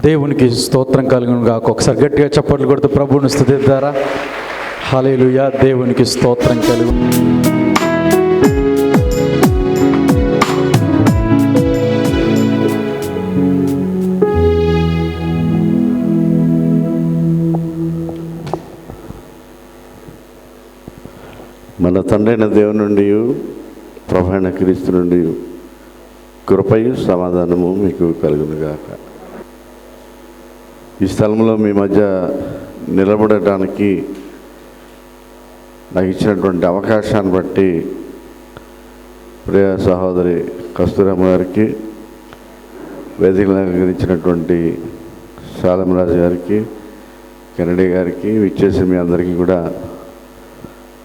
దేవునికి స్తోత్రం కలుగును గాక. ఒకసారి గట్టిగా చప్పట్లు కొడుతూ ప్రభువుని స్తుతిద్దారా. హల్లెలూయా. దేవునికి స్తోత్రం కలుగు. మన తండ్రైన దేవుని నుండి ప్రభువైన క్రీస్తు నుండి కృపయు సమాధానము మీకు కలుగును గాక. ఈ స్థలంలో మీ మధ్య నిలబడటానికి నాకు ఇచ్చినటువంటి అవకాశాన్ని బట్టి ప్రియ సహోదరి కస్తూరమ్మ గారికి, వేదికలు అలంకరించినటువంటి శాలమరాజు గారికి, కెనడీ గారికి, విచ్చేసి మీ అందరికీ కూడా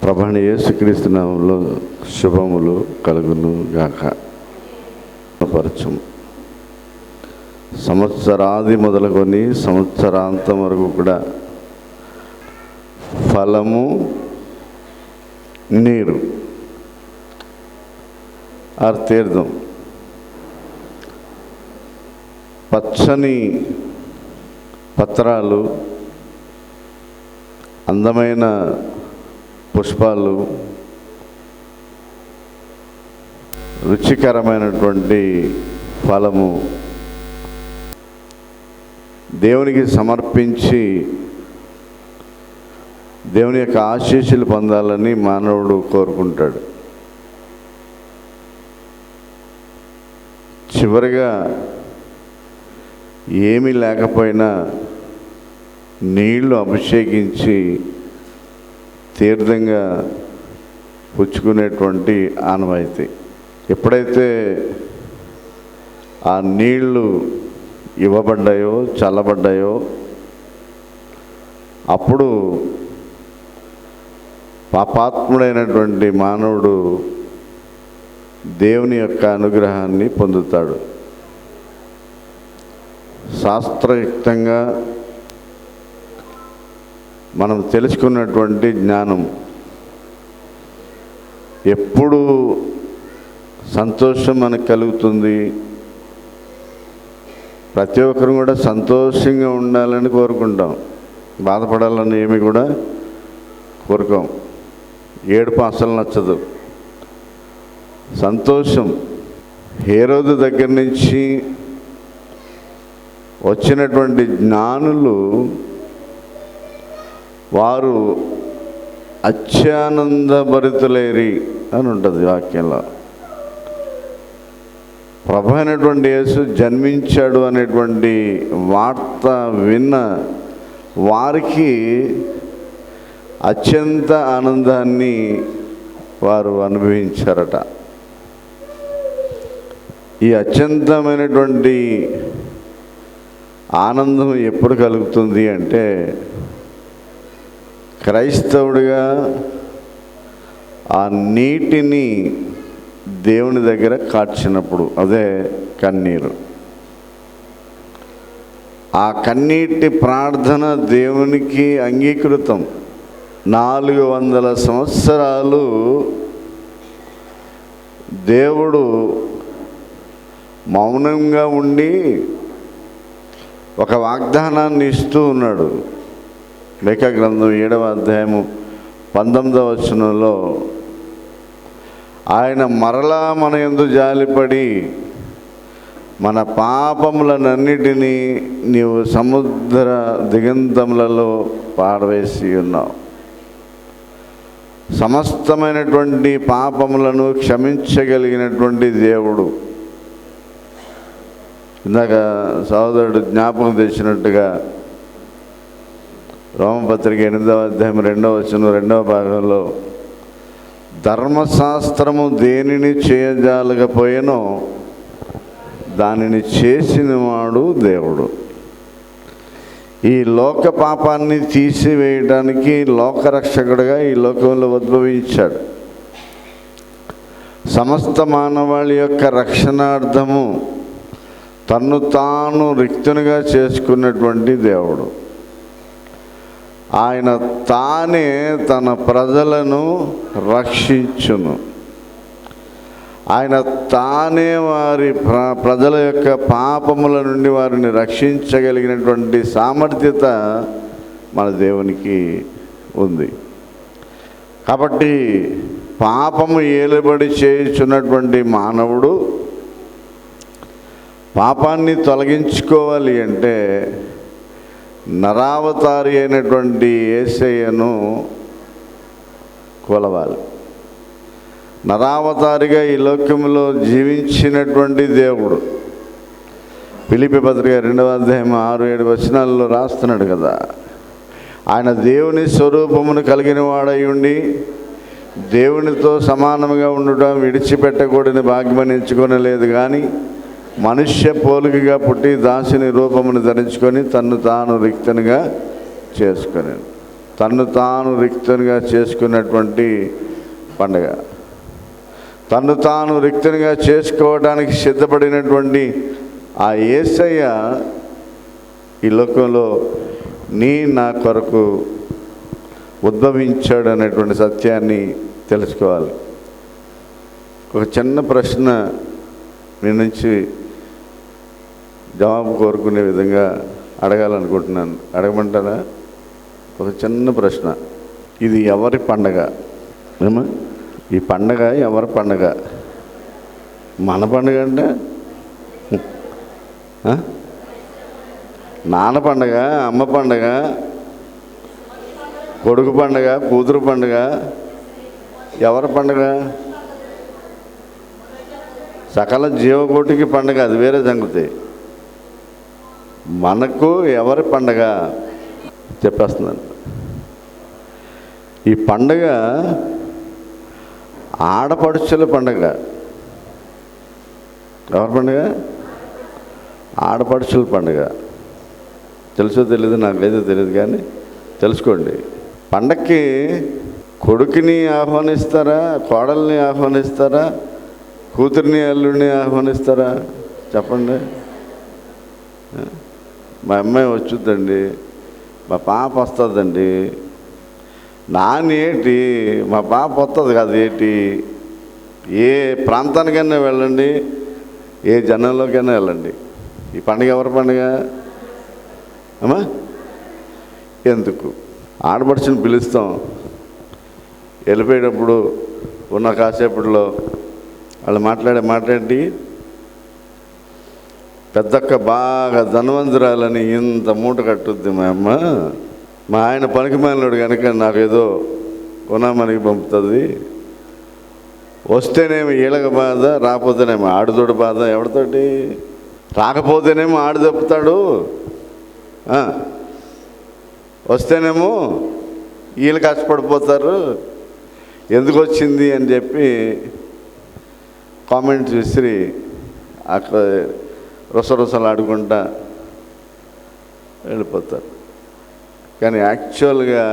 ప్రభువైన యేసుక్రీస్తు నామములో శుభములు కలుగును గాక. పరచం సంవత్సరాది మొదలుకొని సంవత్సరాంతం వరకు కూడా ఫలము, నీరు తీర్థం, పచ్చని పత్రాలు, అందమైన పుష్పాలు, రుచికరమైనటువంటి ఫలము దేవునికి సమర్పించి దేవుని యొక్క ఆశీస్సులు పొందాలని మానవుడు కోరుకుంటాడు. చివరిగా ఏమీ లేకపోయినా నీళ్లు అభిషేకించి తీర్థంగా పుచ్చుకునేటువంటి ఆనవాయితీ. ఎప్పుడైతే ఆ నీళ్లు ఇవ్వబడ్డాయో, చల్లబడ్డాయో, అప్పుడు పాపాత్ముడైనటువంటి మానవుడు దేవుని యొక్క అనుగ్రహాన్ని పొందుతాడు. శాస్త్రయుక్తంగా మనం తెలుసుకున్నటువంటి జ్ఞానం ఎప్పుడు సంతోషం మనకు కలుగుతుంది. ప్రతి ఒక్కరు కూడా సంతోషంగా ఉండాలని కోరుకుంటాం, బాధపడాలని ఏమి కూడా కోరుకోం. ఏడుపు అసలు నచ్చదు. సంతోషం. హేరోదు దగ్గర నుంచి వచ్చినటువంటి జ్ఞానులు వారు అత్యానందభరితులేరి అని ఉంటుంది వాక్యంలో. ప్రభు అయినటువంటి యేసు జన్మించాడు అనేటువంటి వార్త విన్న వారికి అత్యంత ఆనందాన్ని వారు అనుభవించారట. ఈ అత్యంతమైనటువంటి ఆనందం ఎప్పుడు కలుగుతుంది అంటే, క్రైస్తవుడిగా ఆ నీటిని దేవుని దగ్గర కార్చినప్పుడు, అదే కన్నీరు. ఆ కన్నీటి ప్రార్థన దేవునికి అంగీకృతం. 400 సంవత్సరాలు దేవుడు మౌనంగా ఉండి ఒక వాగ్దానాన్ని ఇస్తూ ఉన్నాడు. మీకా గ్రంథం 7వ అధ్యాయము 19వ వచనంలో ఆయన మరలా మన యందు జాలిపడి మన పాపములనన్నిటినీ నీవు సముద్ర దిగంతములలో పారవేసి ఉన్నావు. సమస్తమైనటువంటి పాపములను క్షమించగలిగినటువంటి దేవుడు. ఇందాక సహోదరుడు జ్ఞాపకం తెచ్చినట్టుగా రోమపత్రిక 8వ అధ్యాయం 2వ వచనం 2వ భాగంలో, ధర్మశాస్త్రము దేనిని చేయజాలకపోయేనో దానిని చేసినవాడు దేవుడు. ఈ లోక పాపాన్ని తీసివేయడానికి లోకరక్షకుడిగా ఈ లోకంలో ఉద్భవించాడు. సమస్త మానవాళి యొక్క రక్షణార్థము తన్ను తాను రిక్తునిగా చేసుకున్నటువంటి దేవుడు. ఆయన తానే తన ప్రజలను రక్షించును. ఆయన తానే వారి ప్రజల యొక్క పాపముల నుండి వారిని రక్షించగలిగినటువంటి సామర్థ్యత మన దేవునికి ఉంది. కాబట్టి పాపము ఏలుబడి చేయుచున్నటువంటి మానవుడు పాపాన్ని తొలగించుకోవాలి అంటే నరావతారి అయినటువంటి యేసయ్యను కొలవాలి. నరావతారిగా ఈ లోకంలో జీవించినటువంటి దేవుడు ఫిలిప్పీ పత్రిక 2వ అధ్యాయం 6-7 వచనాల్లో రాస్తున్నాడు కదా, ఆయన దేవుని స్వరూపమును కలిగిన వాడై ఉండి దేవునితో సమానముగా ఉండటం విడిచిపెట్టకూడని భాగ్యమని ఎంచుకొనలేదు, కానీ మనుష్య పోలికగా పుట్టి దాసుని రూపమును ధరించుకొని తన్ను తాను రిక్తునిగా చేసుకున్నటువంటి పండుగ. తన్ను తాను రిక్తునిగా చేసుకోవడానికి సిద్ధపడినటువంటి ఆ యేసయ్య ఈ లోకంలో నా కొరకు ఉద్భవించాడు అనేటువంటి సత్యాన్ని తెలుసుకోవాలి. ఒక చిన్న ప్రశ్న మీ నుంచి జవాబు కోరుకునే విధంగా అడగాలనుకుంటున్నాను. అడగమంటారా? ఒక చిన్న ప్రశ్న. ఇది ఎవరి పండగ? ఏమా ఈ పండగ ఎవరి పండగ? మన పండగ అంటే నాన్న పండగ, అమ్మ పండగ, కొడుకు పండగ, కూతురు పండగ, ఎవరి పండగ? సకల జీవకోటికి పండగ, అది వేరే సంగతి. మనకు ఎవరి పండగ చెప్పేస్తున్నాను. ఈ పండగ ఆడపడుచుల పండగ. ఎవరి పండగ? ఆడపడుచుల పండగ. తెలుసో తెలీదు, నాకైతే తెలియదు, కానీ తెలుసుకోండి. పండక్కి కొడుకుని ఆహ్వానిస్తారా, కోడల్ని ఆహ్వానిస్తారా, కూతురిని అల్లుడిని ఆహ్వానిస్తారా? చెప్పండి. మా అమ్మాయి వచ్చుద్దండి, మా పాప వస్తుందండి. నానేటి మా పాప వస్తుంది కదా ఏంటి? ఏ ప్రాంతానికైనా వెళ్ళండి, ఏ జనంలోకైనా వెళ్ళండి, ఈ పండుగ ఎవరి పండుగ అమ్మా? ఎందుకు? ఆడపడుచుని పిలుస్తాం, వెళ్ళిపోయేటప్పుడు ఉన్న కాసేపట్లో వాళ్ళు మాట్లాడి పెద్దక్క బాగా ధనవంతురాలని ఇంత మూట కట్టుద్ది మా అమ్మ. మా ఆయన పనికిమాలినోడు కనుక నాకేదో కొనామనికి పంపుతుంది. వస్తేనేమో ఈలగ బాధ, రాకపోతేనేమో ఆడుతోడు బాధ. ఎవరితోటి? రాకపోతేనేమో ఆడు తప్పుతాడు, వస్తేనేమో వీళ్ళు కష్టపడిపోతారు. ఎందుకు వచ్చింది అని చెప్పి కామెంట్స్ విసిరి అక్కడ రుసరుసలు ఆడుకుంటా వెళ్ళిపోతారు. కానీ యాక్చువల్గా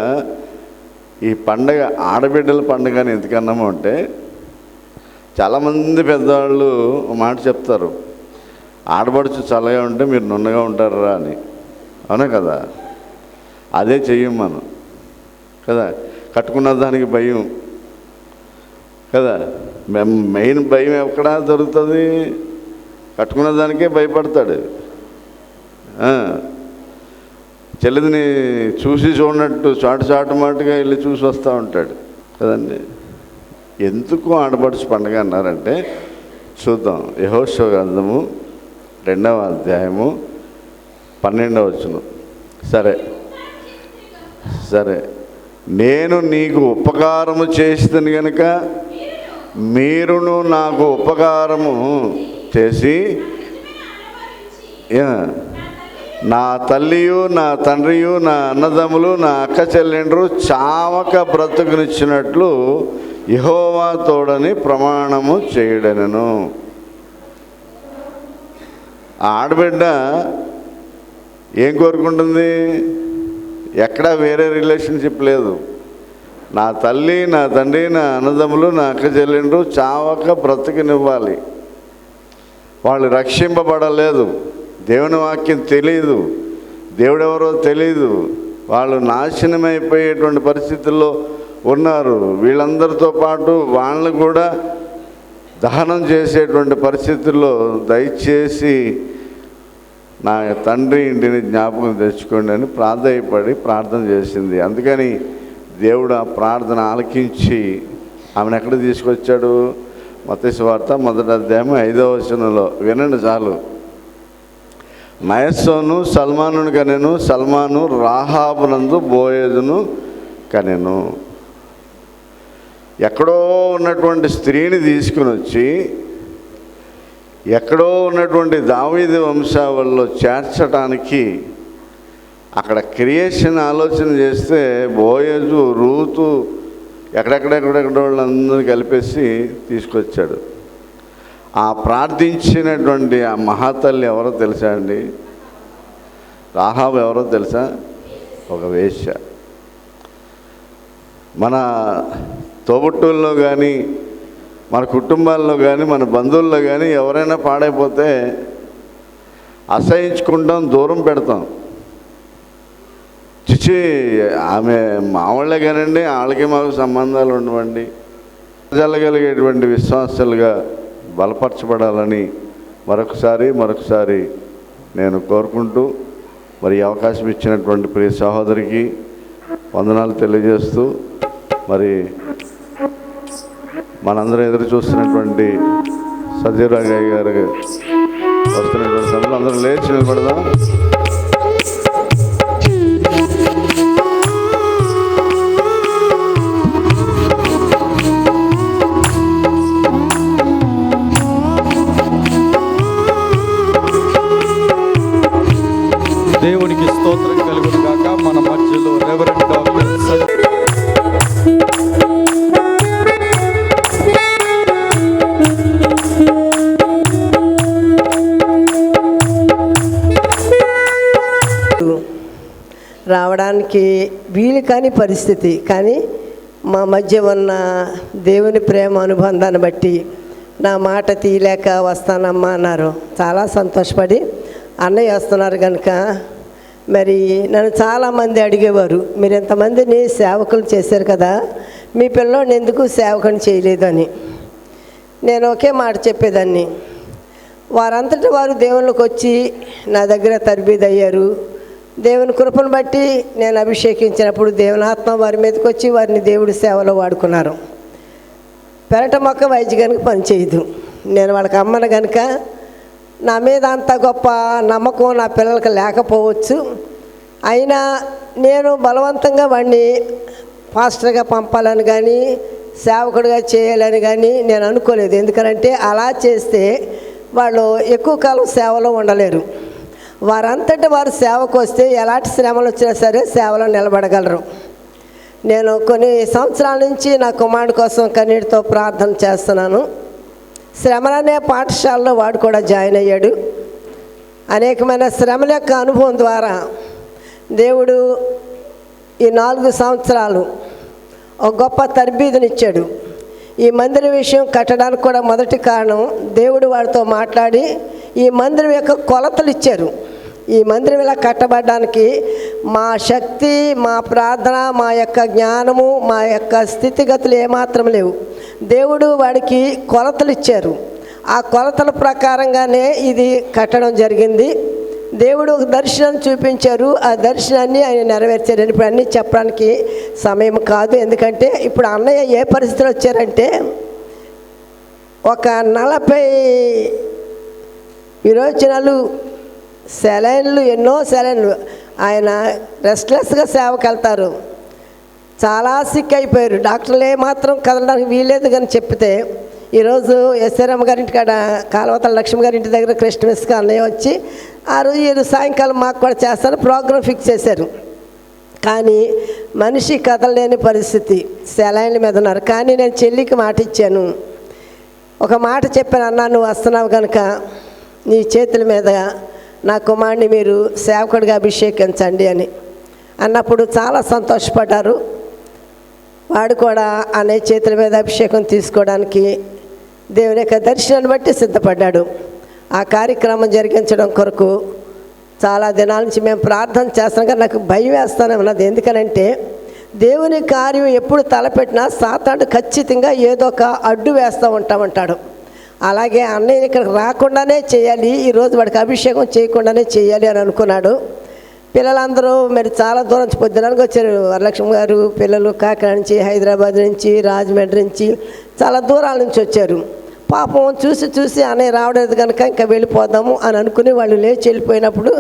ఈ పండగ ఆడబిడ్డల పండుగ అని ఎందుకన్నాము అంటే, చాలామంది పెద్దవాళ్ళు మాట చెప్తారు, ఆడపడుచు చల్లగా ఉంటే మీరు నున్నగా ఉంటారా అని. అవునా కదా? అదే చెయ్యం మనం కదా. కట్టుకున్న దానికి భయం కదా. మెయిన్ భయం ఎక్కడ దొరుకుతుంది? కట్టుకున్న దానికే భయపడతాడు. చెల్లిదిని చూసి చూడనట్టు చాటు మాటుగా వెళ్ళి చూసి వస్తూ ఉంటాడు కదండి. ఎందుకు ఆడపడుచు పండుగ అన్నారంటే చూద్దాం. యెహోషువ గ్రంథము 2వ అధ్యాయము 12వ వచనం. సరే నేను నీకు ఉపకారము చేసిదని కనుక మీరును నాకు ఉపకారము చేసి నా తల్లియు, నా తండ్రియు, నా అన్నదమ్ములు, నా అక్క చెల్లెండ్రు చావక బ్రతుకునిచ్చినట్లు యెహోవా తోడని ప్రమాణము చేయడనను. ఆడబిడ్డ ఏం కోరుకుంటుంది? ఎక్కడా వేరే రిలేషన్షిప్ లేదు. నా తల్లి, నా తండ్రి, నా అన్నదమ్ములు, నా అక్క చెల్లెండ్రు చావక బ్రతుకునివ్వాలి. వాళ్ళు రక్షింపబడలేదు, దేవుని వాక్యం తెలియదు, దేవుడెవరో తెలియదు, వాళ్ళు నాశనమైపోయేటువంటి పరిస్థితుల్లో ఉన్నారు. వీళ్ళందరితో పాటు వాళ్ళని కూడా దహనం చేసేటువంటి పరిస్థితుల్లో దయచేసి నా తండ్రి ఇంటిని జ్ఞాపకం తెచ్చుకోండి అని ప్రార్థన చేసింది. అందుకని దేవుడు ఆ ప్రార్థన ఆలకించి ఆమెను ఎక్కడ తీసుకొచ్చాడు? మత్తయి సువార్త 1వ అధ్యాయం 5వ వచనంలో వినండి చాలు. నయస్సోను సల్మానును కనెను, సల్మాను రాహాబునందు బోయేజును కనెను. ఎక్కడో ఉన్నటువంటి స్త్రీని తీసుకుని వచ్చి ఎక్కడో ఉన్నటువంటి దావీదు వంశావళిలో చేర్చడానికి అక్కడ క్రియేషన్ ఆలోచన చేస్తే బోయేజు, రూతు ఎక్కడెక్కడెక్కడెక్కడ వాళ్ళందరూ కలిపేసి తీసుకొచ్చాడు. ఆ ప్రార్థించినటువంటి ఆ మహాతల్లి ఎవరో తెలుసా అండి? రాహాబు ఎవరో తెలుసా? ఒక వేశ్య. మన తోబుట్టుల్లో కానీ, మన కుటుంబాల్లో కానీ, మన బంధువుల్లో కానీ ఎవరైనా పాడైపోతే అసహించుకుంటాం, దూరం పెడతాం. చిచి ఆమె మావాళ్ళే కానండి, వాళ్ళకి మాకు సంబంధాలు ఉండవండి. జరగలిగేటువంటి విశ్వాసాలుగా బలపరచబడాలని మరొకసారి నేను కోరుకుంటూ, మరి అవకాశం ఇచ్చినటువంటి ప్రియ సహోదరికి వందనాలు తెలియజేస్తూ, మరి మనందరం ఎదురు చూస్తున్నటువంటి సజీవరాగయ్య గారు వస్తున్నటువంటి సమయంలో అందరూ లేచి నిలబడదాం. దేవునికి స్తోత్రం కలుగును గాక. మన మధ్యలో రెవరెండ్ డాక్టర్ రావడానికి వీలు కాని పరిస్థితి, కానీ మా మధ్య ఉన్న దేవుని ప్రేమ అనుబంధాన్ని బట్టి నా మాట తీయలేక వస్తానమ్మా అన్నారు. చాలా సంతోషపడి అన్నయ్య వస్తున్నారు కనుక, మరి నన్ను చాలామంది అడిగేవారు, మీరు ఎంతమందిని సేవకులు చేశారు కదా, మీ పిల్లోడిని ఎందుకు సేవకుని చేయలేదని. నేను ఒకే మాట చెప్పేదాన్ని, వారంతటి వారు దేవుళ్ళకి వచ్చి నా దగ్గర తరబీదు అయ్యారు. దేవుని కృపను బట్టి నేను అభిషేకించినప్పుడు దేవుని ఆత్మ వారి మీదకి వచ్చి వారిని దేవుడి సేవలో వాడుకున్నారు. పెరట మొక్క వైద్య కనుక పనిచేయదు. నేను వాళ్ళకి అమ్మను కనుక నా మీద అంత గొప్ప నమ్మకం నా పిల్లలకి లేకపోవచ్చు. అయినా నేను బలవంతంగా వాడిని పాస్టర్గా పంపాలని కానీ సేవకుడిగా చేయాలని కానీ నేను అనుకోలేదు. ఎందుకంటే అలా చేస్తే వాళ్ళు ఎక్కువ కాలం సేవలో ఉండలేరు. వారంతటి వారు సేవకు వస్తే ఎలాంటి శ్రమలు వచ్చినా సరే సేవలో నిలబడగలరు. నేను కొన్ని సంవత్సరాల నుంచి నా కుమారుడు కోసం కన్నీటితో ప్రార్థన చేస్తున్నాను. శ్రమలనే పాఠశాలలో వాడు కూడా జాయిన్ అయ్యాడు. అనేకమైన శ్రమల యొక్క అనుభవం ద్వారా దేవుడు ఈ 4 సంవత్సరాలు ఒక గొప్ప తర్బీదునిచ్చాడు. ఈ మందిరం విషయం కట్టడానికి కూడా మొదటి కారణం దేవుడు వాడితో మాట్లాడి ఈ మందిరం యొక్క కొలతలు ఇచ్చారు. ఈ మందిరం ఇలా కట్టబడడానికి మా శక్తి, మా ప్రార్థన, మా యొక్క జ్ఞానము, మా యొక్క స్థితిగతులు ఏమాత్రం లేవు. దేవుడు వాడికి కొలతలు ఇచ్చారు. ఆ కొలతల ప్రకారంగానే ఇది కట్టడం జరిగింది. దేవుడు ఒక దర్శనం చూపించారు. ఆ దర్శనాన్ని ఆయన నెరవేర్చారు. ఇప్పుడు అన్నీ చెప్పడానికి సమయం కాదు. ఎందుకంటే ఇప్పుడు అన్నయ్య ఏ పరిస్థితిలో వచ్చారంటే, ఒక 40 విరోచనాలు, సెలైన్లు, ఎన్నో సెలైన్లు. ఆయన రెస్ట్లెస్గా సేవకి వెళ్తారు. చాలా సిక్ అయిపోయారు. డాక్టర్లు ఏమాత్రం కదలడానికి వీల్లేదు కానీ చెప్తే, ఈరోజు ఎస్ఆర్ఎం గారింటి కాడ కాలువతల లక్ష్మి గారింటి దగ్గర క్రిస్టమస్గా అన్నయ్య వచ్చి ఆ రోజు సాయంకాలం మాకు కూడా చేస్తాను ప్రోగ్రాం ఫిక్స్ చేశారు. కానీ మనిషి కదలలేని పరిస్థితి, సెలైన్ల మీద ఉన్నారు. కానీ నేను చెల్లికి మాట ఇచ్చాను. ఒక మాట చెప్పాను, అన్నా నువ్వు వస్తున్నావు కనుక నీ చేతుల మీద నా కుమారుడిని మీరు సేవకుడిగా అభిషేకించండి అని అన్నప్పుడు చాలా సంతోషపడ్డారు. వాడు కూడా అనే చేతుల మీద అభిషేకం తీసుకోవడానికి దేవుని యొక్క దర్శనాన్ని బట్టి సిద్ధపడ్డాడు. ఆ కార్యక్రమం జరిగించడం కొరకు చాలా దినాల నుంచి మేము ప్రార్థన చేస్తాం. కానీ నాకు భయం వేస్తానే ఉన్నది. ఎందుకనంటే దేవుని కార్యం ఎప్పుడు తలపెట్టినా సాతాను ఖచ్చితంగా ఏదో ఒక అడ్డు వేస్తూ ఉంటాడు. అలాగే అన్నయ్య ఇక్కడికి రాకుండానే చేయాలి, ఈరోజు వాడికి అభిషేకం చేయకుండానే చేయాలి అని అనుకున్నాడు. పిల్లలందరూ మరి చాలా దూరం నుంచి పొద్దునకి వచ్చారు. వరలక్ష్మి గారు పిల్లలు కాకినాడ నుంచి, హైదరాబాద్ నుంచి, రాజమండ్రి నుంచి, చాలా దూరాల నుంచి వచ్చారు. పాపం చూసి అన్నయ్య రావలేదు కనుక ఇంకా వెళ్ళిపోదాము అని అనుకుని వాళ్ళు లేచి వెళ్ళిపోయినప్పుడు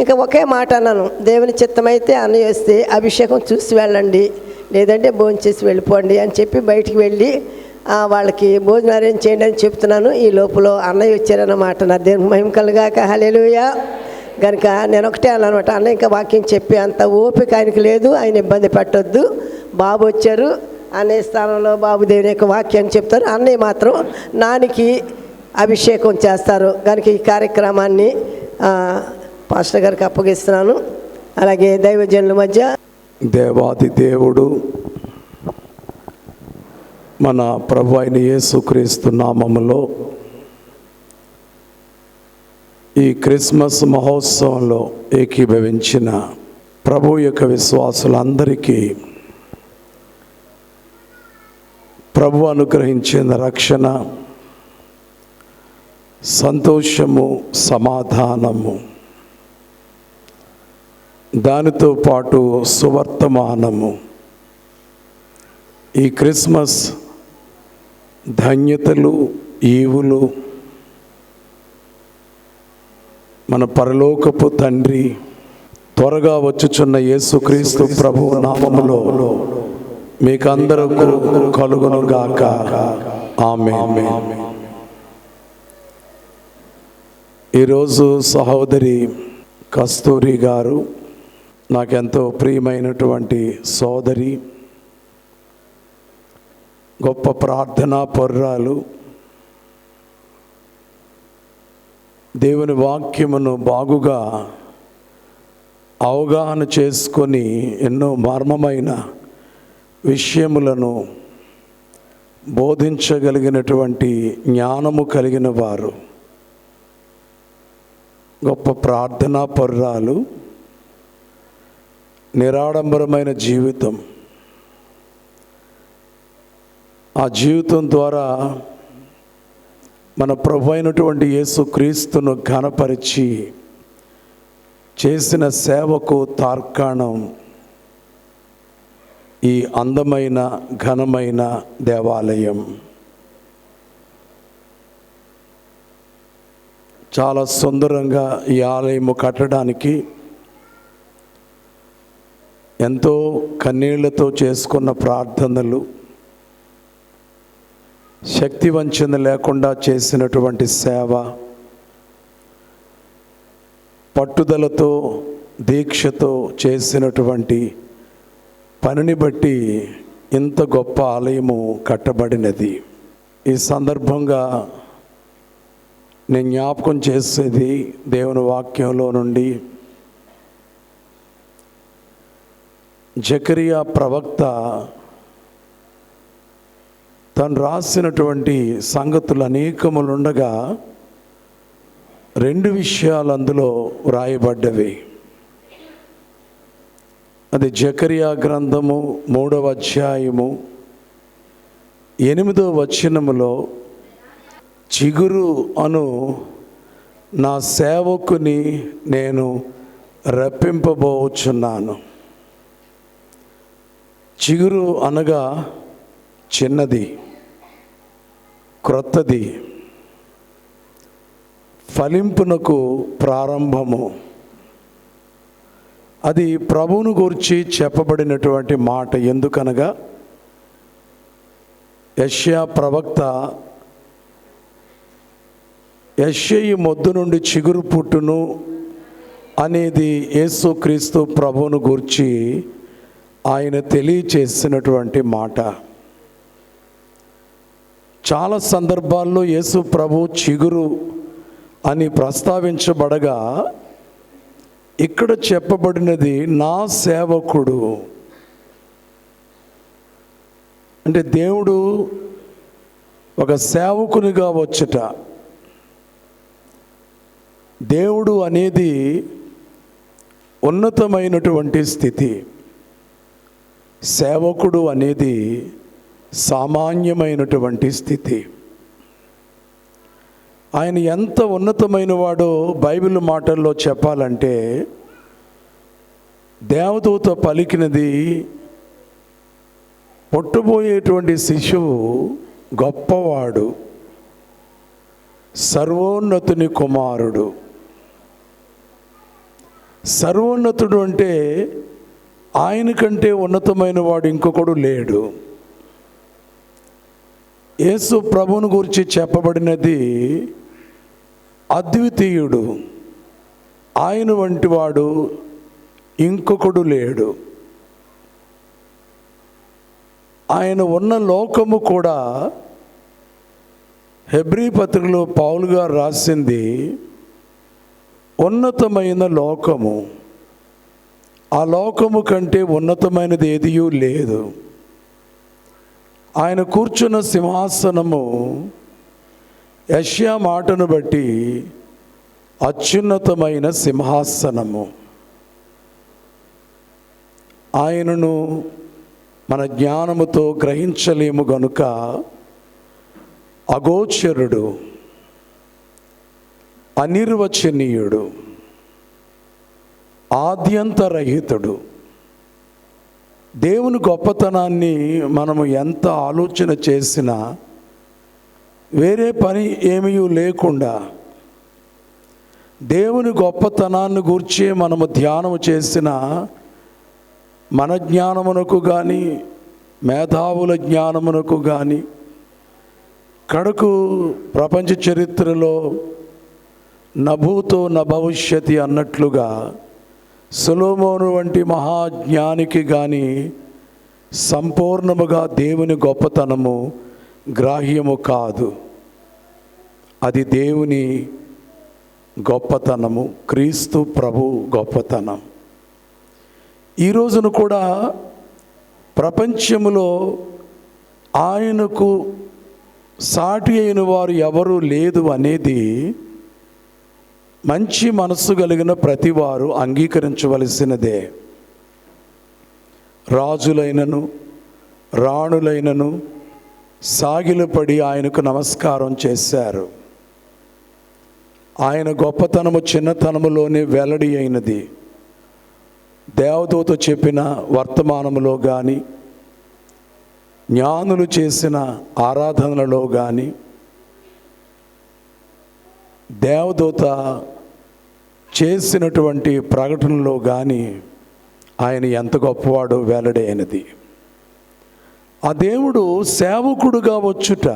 ఇంకా ఒకే మాట అన్నాను, దేవుని చిత్తమైతే అన్నయ్య వస్తే అభిషేకం చూసి వెళ్ళండి, లేదంటే భోజనం చేసి వెళ్ళిపోండి అని చెప్పి బయటికి వెళ్ళి వాళ్ళకి భోజనం అరేంజ్ చేయండి అని చెప్తున్నాను. ఈ లోపల అన్నయ్య వచ్చారన్నమాట. నా దేవునికి మహిమ కలుగాక. హల్లెలూయా. కనుక నేను ఒకటే అన్నమాట, అన్నయ్య ఇంకా వాక్యం చెప్పి అంత ఓపిక ఆయనకి లేదు, ఆయన ఇబ్బంది పెట్టొద్దు. బాబు వచ్చారు, అన్నయ్య స్థానంలో బాబు దేవుని యొక్క వాక్యాన్ని చెప్తారు, అన్నయ్య మాత్రం నానికి అభిషేకం చేస్తారు. కనుక ఈ కార్యక్రమాన్ని పాస్టర్ గారికి అప్పగిస్తున్నాను. అలాగే దైవజనుల మధ్య దేవాది దేవుడు మన ప్రభు అయిన యేసుక్రీస్తు నామములో ఈ క్రిస్మస్ మహోత్సవంలో ఏకీభవించిన ప్రభు యొక్క విశ్వాసులందరికీ ప్రభు అనుగ్రహించిన రక్షణ, సంతోషము, సమాధానము, దానితో పాటు సువర్తమానము, ఈ క్రిస్మస్ ధన్యతలు, ఈవులు మన పరలోకపు తండ్రి త్వరగా వచ్చుచున్న యేసుక్రీస్తు ప్రభు నామములో మీకందరకు కలుగునుగాక. ఆమేన్. ఈరోజు సహోదరి కస్తూరి గారు నాకెంతో ప్రియమైనటువంటి సోదరి, గొప్ప ప్రార్థనా పరురాలు, దేవుని వాక్యమును బాగుగా అవగాహన చేసుకొని ఎన్నో మర్మమైన విషయములను బోధించగలిగినటువంటి జ్ఞానము కలిగిన వారు, గొప్ప ప్రార్థనా పరురాలు, నిరాడంబరమైన జీవితం. ఆ జీవితం ద్వారా మన ప్రభు అయినటువంటి యేసుక్రీస్తును ఘనపరిచి చేసిన సేవకు తార్కాణం ఈ అందమైన ఘనమైన దేవాలయం. చాలా సుందరంగా ఈ ఆలయము కట్టడానికి ఎంతో కన్నీళ్లతో చేసుకున్న ప్రార్థనలు, శక్తి వంచన లేకుండా చేసినటువంటి సేవ, పట్టుదలతో దీక్షతో చేసినటువంటి పనిని బట్టి ఇంత గొప్ప ఆలయము కట్టబడినది. ఈ సందర్భంగా నేను జ్ఞాపకం చేసేది దేవుని వాక్యంలో నుండి జకరియా ప్రవక్త తను రాసినటువంటి సంగతులు అనేకములుండగా 2 విషయాలు అందులో వ్రాయబడ్డవి. అది జకరియా గ్రంథము 3వ అధ్యాయము 8వ వచనములో, చిగురు అను నా సేవకుని నేను రప్పింపబోచున్నాను. చిగురు అనగా చిన్నది, క్రొత్తది, ఫలింపునకు ప్రారంభము. అది ప్రభువును గురించి చెప్పబడినటువంటి మాట. ఎందుకనగా యెషయా ప్రవక్త యెషయి మొద్దు నుండి చిగురు పుట్టును అనేది యేసుక్రీస్తు ప్రభువును గురించి ఆయన తెలియచేసినటువంటి మాట. చాలా సందర్భాల్లో యేసు ప్రభు చిగురు అని ప్రస్తావించబడగా ఇక్కడ చెప్పబడినది నా సేవకుడు. అంటే దేవుడు ఒక సేవకునిగా వచ్చుట. దేవుడు అనేది ఉన్నతమైనటువంటి స్థితి, సేవకుడు అనేది సామాన్యమైనటువంటి స్థితి. ఆయన ఎంత ఉన్నతమైన వాడో బైబిల్ మాటల్లో చెప్పాలంటే, దేవదూత పలికినది, పుట్టబోయేటువంటి శిశువు గొప్పవాడు, సర్వోన్నతుని కుమారుడు. సర్వోన్నతుడు అంటే ఆయన కంటే ఉన్నతమైన వాడు ఇంకొకడు లేడు. యేసు ప్రభువును గురించి చెప్పబడినది, అద్వితీయుడు, ఆయన వంటి వాడు ఇంకొకడు లేడు. ఆయన ఉన్న లోకము కూడా, హెబ్రీ పత్రికలో పౌలు గారు రాసింది, ఉన్నతమైన లోకము. ఆ లోకము కంటే ఉన్నతమైనది ఏదియూ లేదు. ఆయన కూర్చున్న సింహాసనము యెషయా మాటను బట్టి అత్యున్నతమైన సింహాసనము. ఆయనను మన జ్ఞానముతో గ్రహించలేము గనుక అగోచరుడు, అనిర్వచనీయుడు, ఆద్యంతరహితుడు. దేవుని గొప్పతనాన్ని మనము ఎంత ఆలోచన చేసినా, వేరే పని ఏమీ లేకుండా దేవుని గొప్పతనాన్ని గూర్చి మనము ధ్యానము చేసిన, మన జ్ఞానమునకు కానీ మేధావుల జ్ఞానమునకు కానీ, కడకు ప్రపంచ చరిత్రలో నభూతో నభవిష్యతి అన్నట్లుగా సొలొమోను వంటి మహాజ్ఞానికి కానీ సంపూర్ణముగా దేవుని గొప్పతనము గ్రాహ్యము కాదు. అది దేవుని గొప్పతనము, క్రీస్తు ప్రభు గొప్పతనం. ఈ రోజున కూడా ప్రపంచములో ఆయనకు సాటి అయిన వారు ఎవరూ లేదు అనేది మంచి మనస్సు కలిగిన ప్రతివారు అంగీకరించవలసినదే. రాజులైనను రాణులైనను సాగిలపడి ఆయనకు నమస్కారం చేశారు. ఆయన గొప్పతనము చిన్నతనములోనే వెల్లడి అయినది. దేవదూత చెప్పిన వర్తమానములో కానీ, జ్ఞానులు చేసిన ఆరాధనలలో కానీ, దేవదూత చేసినటువంటి ప్రకటనలో కానీ ఆయన ఎంత గొప్పవాడో వెల్లడి అయినది. ఆ దేవుడు సేవకుడుగా వచ్చుట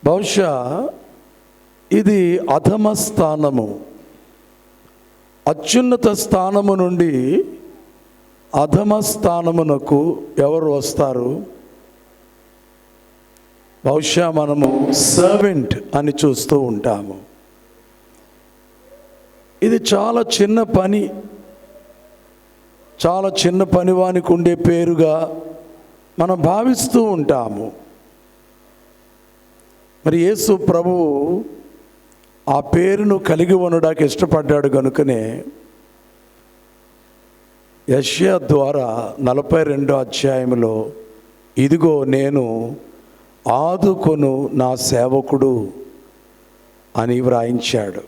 బహుశా ఇది అధమ స్థానము. అత్యున్నత స్థానము నుండి అధమ స్థానమునకు ఎవరు వస్తారు? బహుశా మనము సర్వెంట్ అని చూస్తూ ఉంటాము. ఇది చాలా చిన్న పని, చాలా చిన్న పనివానికి ఉండే పేరుగా మనం భావిస్తూ ఉంటాము. మరి యేసు ప్రభువు ఆ పేరును కలిగి ఉండడానికి ఇష్టపడ్డాడు కనుకనే యెషయా ద్వారా 42వ అధ్యాయంలో, ఇదిగో నేను ఆదుకొను నా సేవకుడు అని వ్రాయించాడు.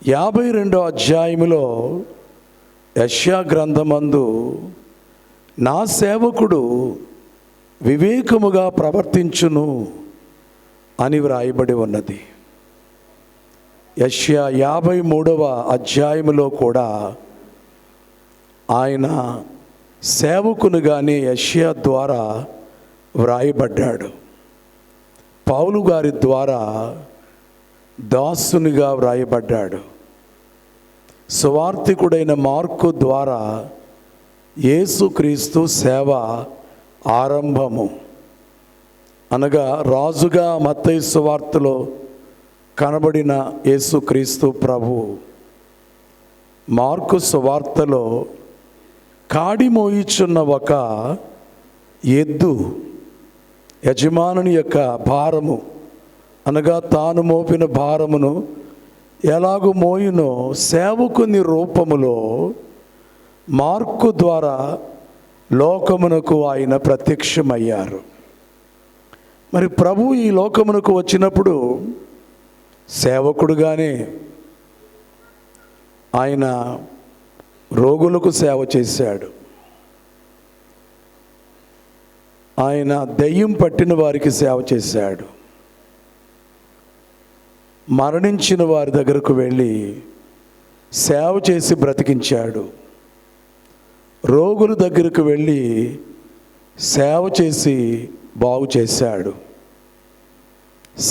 52వ అధ్యాయంలో యెషయా గ్రంథమందు నా సేవకుడు వివేకముగా ప్రవర్తించును అని వ్రాయబడి ఉన్నది. యెషయా 53వ అధ్యాయములో కూడా ఆయన సేవకునిగానే యెషయా ద్వారా వ్రాయబడ్డాడు. పౌలు గారి ద్వారా దాసునిగా వ్రాయబడ్డాడు. సువార్తికుడైన మార్కు ద్వారా యేసుక్రీస్తు సేవ ఆరంభము. అనగా రాజుగా మత్తయి సువార్తలో కనబడిన యేసుక్రీస్తు ప్రభు మార్కు సువార్తలో కాడి మోయిచున్న ఒక ఎద్దు యజమానుని యొక్క భారము, అనగా తాను మోపిన భారమును ఎలాగూ మోయునో సేవకుని రూపములో మార్కు ద్వారా లోకమునకు ఆయన ప్రత్యక్షమయ్యారు. మరి ప్రభు ఈ లోకమునకు వచ్చినప్పుడు సేవకుడుగానే ఆయన రోగులకు సేవ చేశాడు. ఆయన దెయ్యం పట్టిన వారికి సేవ చేశాడు. మరణించిన వారి దగ్గరకు వెళ్ళి సేవ చేసి బ్రతికించాడు. రోగుల దగ్గరకు వెళ్ళి సేవ చేసి బాగు చేశాడు.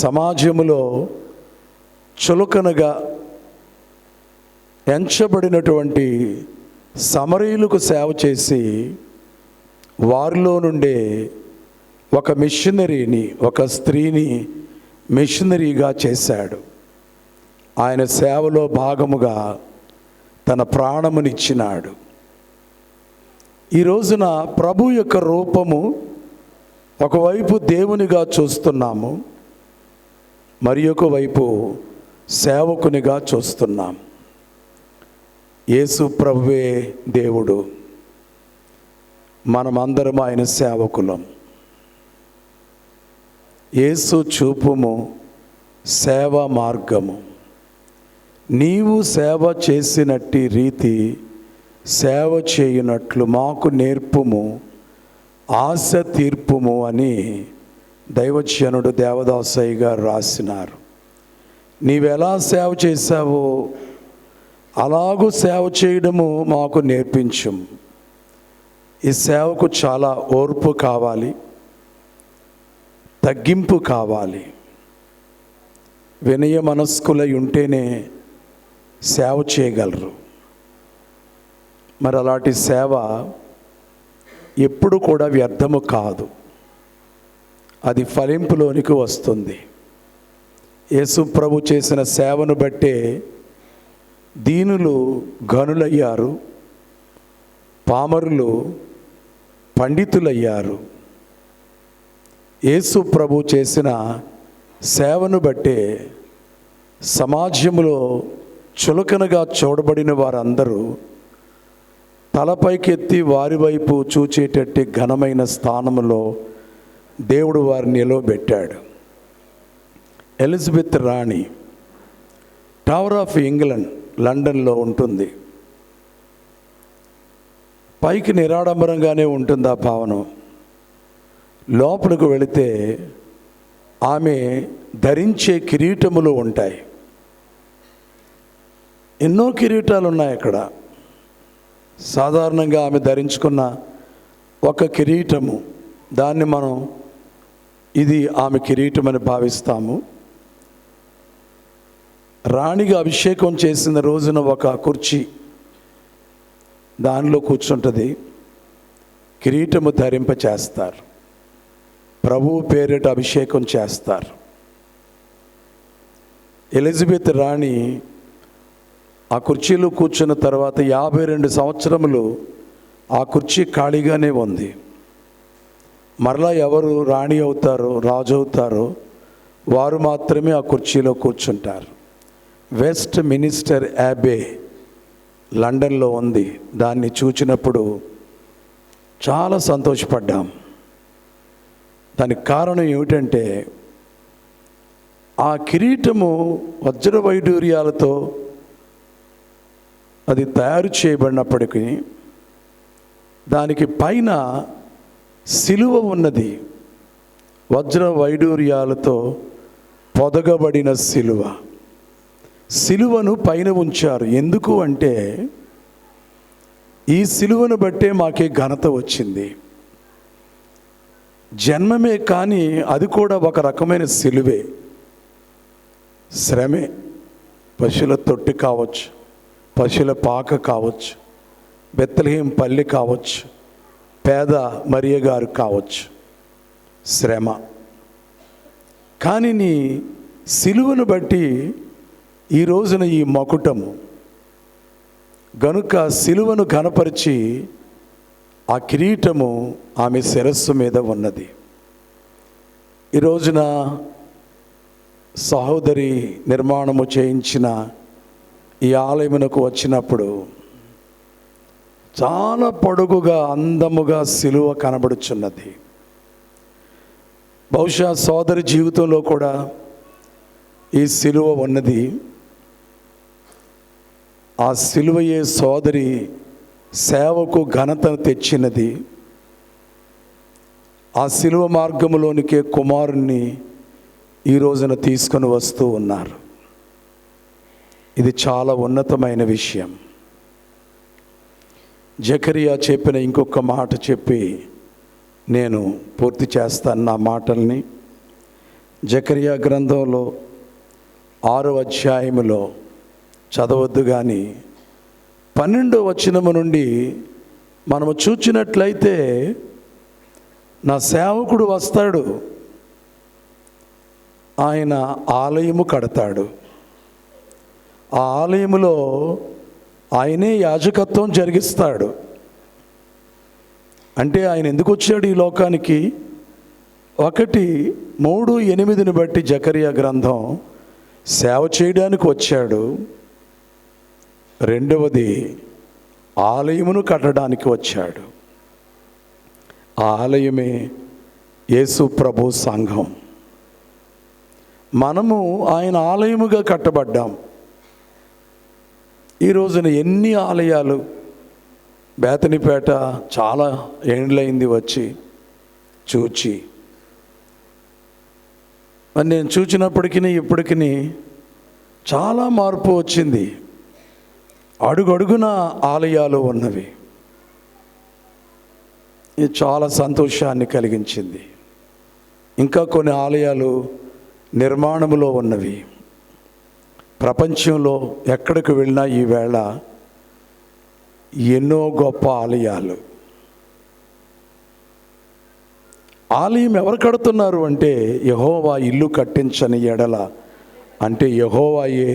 సమాజంలో చులకనగా ఎంచబడినటువంటి సమరయులకు సేవ చేసి వారిలో నుండే ఒక మిషనరీని, ఒక స్త్రీని మిషనరీగా చేశాడు. ఆయన సేవలో భాగముగా తన ప్రాణమునిచ్చినాడు. ఈ రోజున ప్రభు యొక్క రూపము ఒకవైపు దేవునిగా చూస్తున్నాము, మరి ఒక వైపు సేవకునిగా చూస్తున్నాం. యేసు ప్రభువే దేవుడు, మనమందరం ఆయన సేవకులం. యేసు చూపుము సేవ మార్గము. నీవు సేవ చేసినట్టి రీతి సేవ చేయునట్లు మాకు నేర్పుము, ఆశ తీర్పుము అని దైవజనుడు దేవదాసయ్య గారు రాసినారు. నీవెలా సేవ చేశావో అలాగూ సేవ చేయడము మాకు నేర్పించు. ఈ సేవకు చాలా ఓర్పు కావాలి, తగ్గింపు కావాలి. వినయ మనస్కులై ఉంటేనే సేవ చేయగలరు. మరి అలాంటి సేవ ఎప్పుడు కూడా వ్యర్థము కాదు, అది ఫలింపులోనికి వస్తుంది. యేసు ప్రభు చేసిన సేవను బట్టే దీనులు ఘనులయ్యారు, పామరులు పండితులయ్యారు. యేసు ప్రభు చేసిన సేవను బట్టే సమాజంలో చులకనగా చూడబడిన వారందరూ తలపైకెత్తి వారి వైపు చూచేటట్టు ఘనమైన స్థానంలో దేవుడు వారిని నిలవబెట్టాడు. ఎలిజబెత్ రాణి టవర్ ఆఫ్ ఇంగ్లాండ్ లండన్లో ఉంటుంది. పైకి నిరాడంబరంగానే ఉంటుంది ఆ భవనం. లోపలికి వెళితే ఆమె ధరించే కిరీటములు ఉంటాయి. ఎన్నో కిరీటాలు ఉన్నాయి అక్కడ. సాధారణంగా ఆమె ధరించుకున్న ఒక కిరీటము, దాన్ని మనం ఇది ఆమె కిరీటం అని భావిస్తాము. రాణిగా అభిషేకం చేసిన రోజున ఒక కుర్చీ, దానిలో కూర్చుంటుంది. కిరీటము ధరింప చేస్తారు, ప్రభువు పేరిట అభిషేకం చేస్తారు. ఎలిజబెత్ రాణి ఆ కుర్చీలో కూర్చున్న తర్వాత 52 సంవత్సరములు ఆ కుర్చీ ఖాళీగానే ఉంది. మరలా ఎవరు రాణి అవుతారో, రాజు అవుతారో వారు మాత్రమే ఆ కుర్చీలో కూర్చుంటారు. వెస్ట్ మినిస్టర్ యాబే లండన్లో ఉంది. దాన్ని చూచినప్పుడు చాలా సంతోషపడ్డాం. దానికి కారణం ఏమిటంటే ఆ కిరీటము వజ్ర వైడూర్యాలతో అది తయారు చేయబడినప్పటికీ దానికి పైన సిలువ ఉన్నది. వజ్ర వైడూర్యాలతో పొదగబడిన సిలువ. సిలువను పైన ఉంచారు. ఎందుకు అంటే ఈ సిలువను బట్టే మాకే ఘనత వచ్చింది. జన్మమే కానీ అది కూడా ఒక రకమైన సిలువే, శ్రమే. పశువుల తొట్టి కావచ్చు, పశువుల పాక కావచ్చు, బెత్లెహేం పల్లె కావచ్చు, పేద మరియ గారు కావచ్చు, శ్రమ. కానీ నీ సిలువను బట్టి ఈ రోజున ఈ మకుటము గనుక సిలువను ఘనపరిచి ఆ కిరీటము ఆమె శిరస్సు మీద ఉన్నది. ఈ రోజున సహోదరి నిర్మాణము చేయించిన ఈ ఆలయమునకు వచ్చినప్పుడు చాలా పొడుగుగా అందముగా సిలువ కనబడుచున్నది. బహుశా సోదరి జీవితంలో కూడా ఈ సిలువ ఉన్నది. ఆ సిలువయే సోదరి సేవకు ఘనతను తెచ్చినది. ఆ సిలువ మార్గములోనికే కుమారుణ్ణి ఈ రోజున తీసుకొని వస్తూ ఉన్నారు. ఇది చాలా ఉన్నతమైన విషయం. జకరియా చెప్పిన ఇంకొక మాట చెప్పి నేను పూర్తి చేస్తాను నా మాటల్ని. జకరియా గ్రంథంలో 6వ అధ్యాయములో చదవద్దు కానీ 12వ వచనము నుండి మనము చూచినట్లయితే, నా సేవకుడు వస్తాడు, ఆయన ఆలయము కడతాడు, ఆ ఆలయములో ఆయనే యాజకత్వం జరిగిస్తాడు. అంటే ఆయన ఎందుకు వచ్చాడు ఈ లోకానికి? 1:3-8 బట్టి జకరియా గ్రంథం సేవ చేయడానికి వచ్చాడు. రెండవది ఆలయమును కట్టడానికి వచ్చాడు. ఆ ఆలయమే యేసు ప్రభు సంఘం. మనము ఆయన ఆలయముగా కట్టబడ్డాం. ఈ రోజున ఎన్ని ఆలయాలు, బేతనిపేట చాలా ఏండ్లైంది వచ్చి చూచి, మరి నేను చూచినప్పటికీ ఇప్పటికీ చాలా మార్పు వచ్చింది. అడుగడుగున ఆలయాలు ఉన్నవి. ఇది చాలా సంతోషాన్ని కలిగించింది. ఇంకా కొన్ని ఆలయాలు నిర్మాణములో ఉన్నవి. ప్రపంచంలో ఎక్కడికి వెళ్ళినా ఈవేళ ఎన్నో గొప్ప ఆలయాలు. ఆలయం ఎవరు కడుతున్నారు అంటే, యెహోవా ఇల్లు కట్టించని ఎడల అంటే యెహోవాయే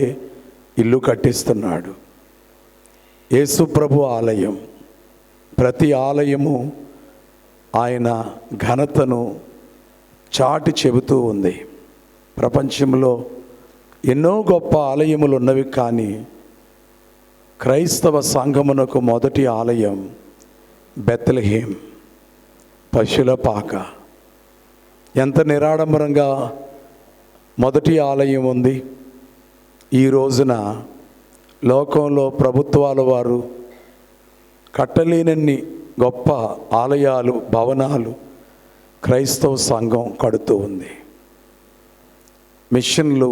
ఇల్లు కట్టిస్తున్నాడు. యేసు ప్రభు ఆలయం. ప్రతి ఆలయము ఆయన ఘనతను చాటి చెబుతూ ఉంది. ప్రపంచంలో ఎన్నో గొప్ప ఆలయములు ఉన్నవి, కానీ క్రైస్తవ సంఘమునకు మొదటి ఆలయం బెత్లెహేం, పశుల పాక. ఎంత నిరాడంబరంగా మొదటి ఆలయం ఉంది. ఈ రోజున లోకంలో ప్రభుత్వాల వారు కట్టలేనన్ని గొప్ప ఆలయాలు, భవనాలు క్రైస్తవ సంఘం కడుతూ ఉంది. మిషన్లు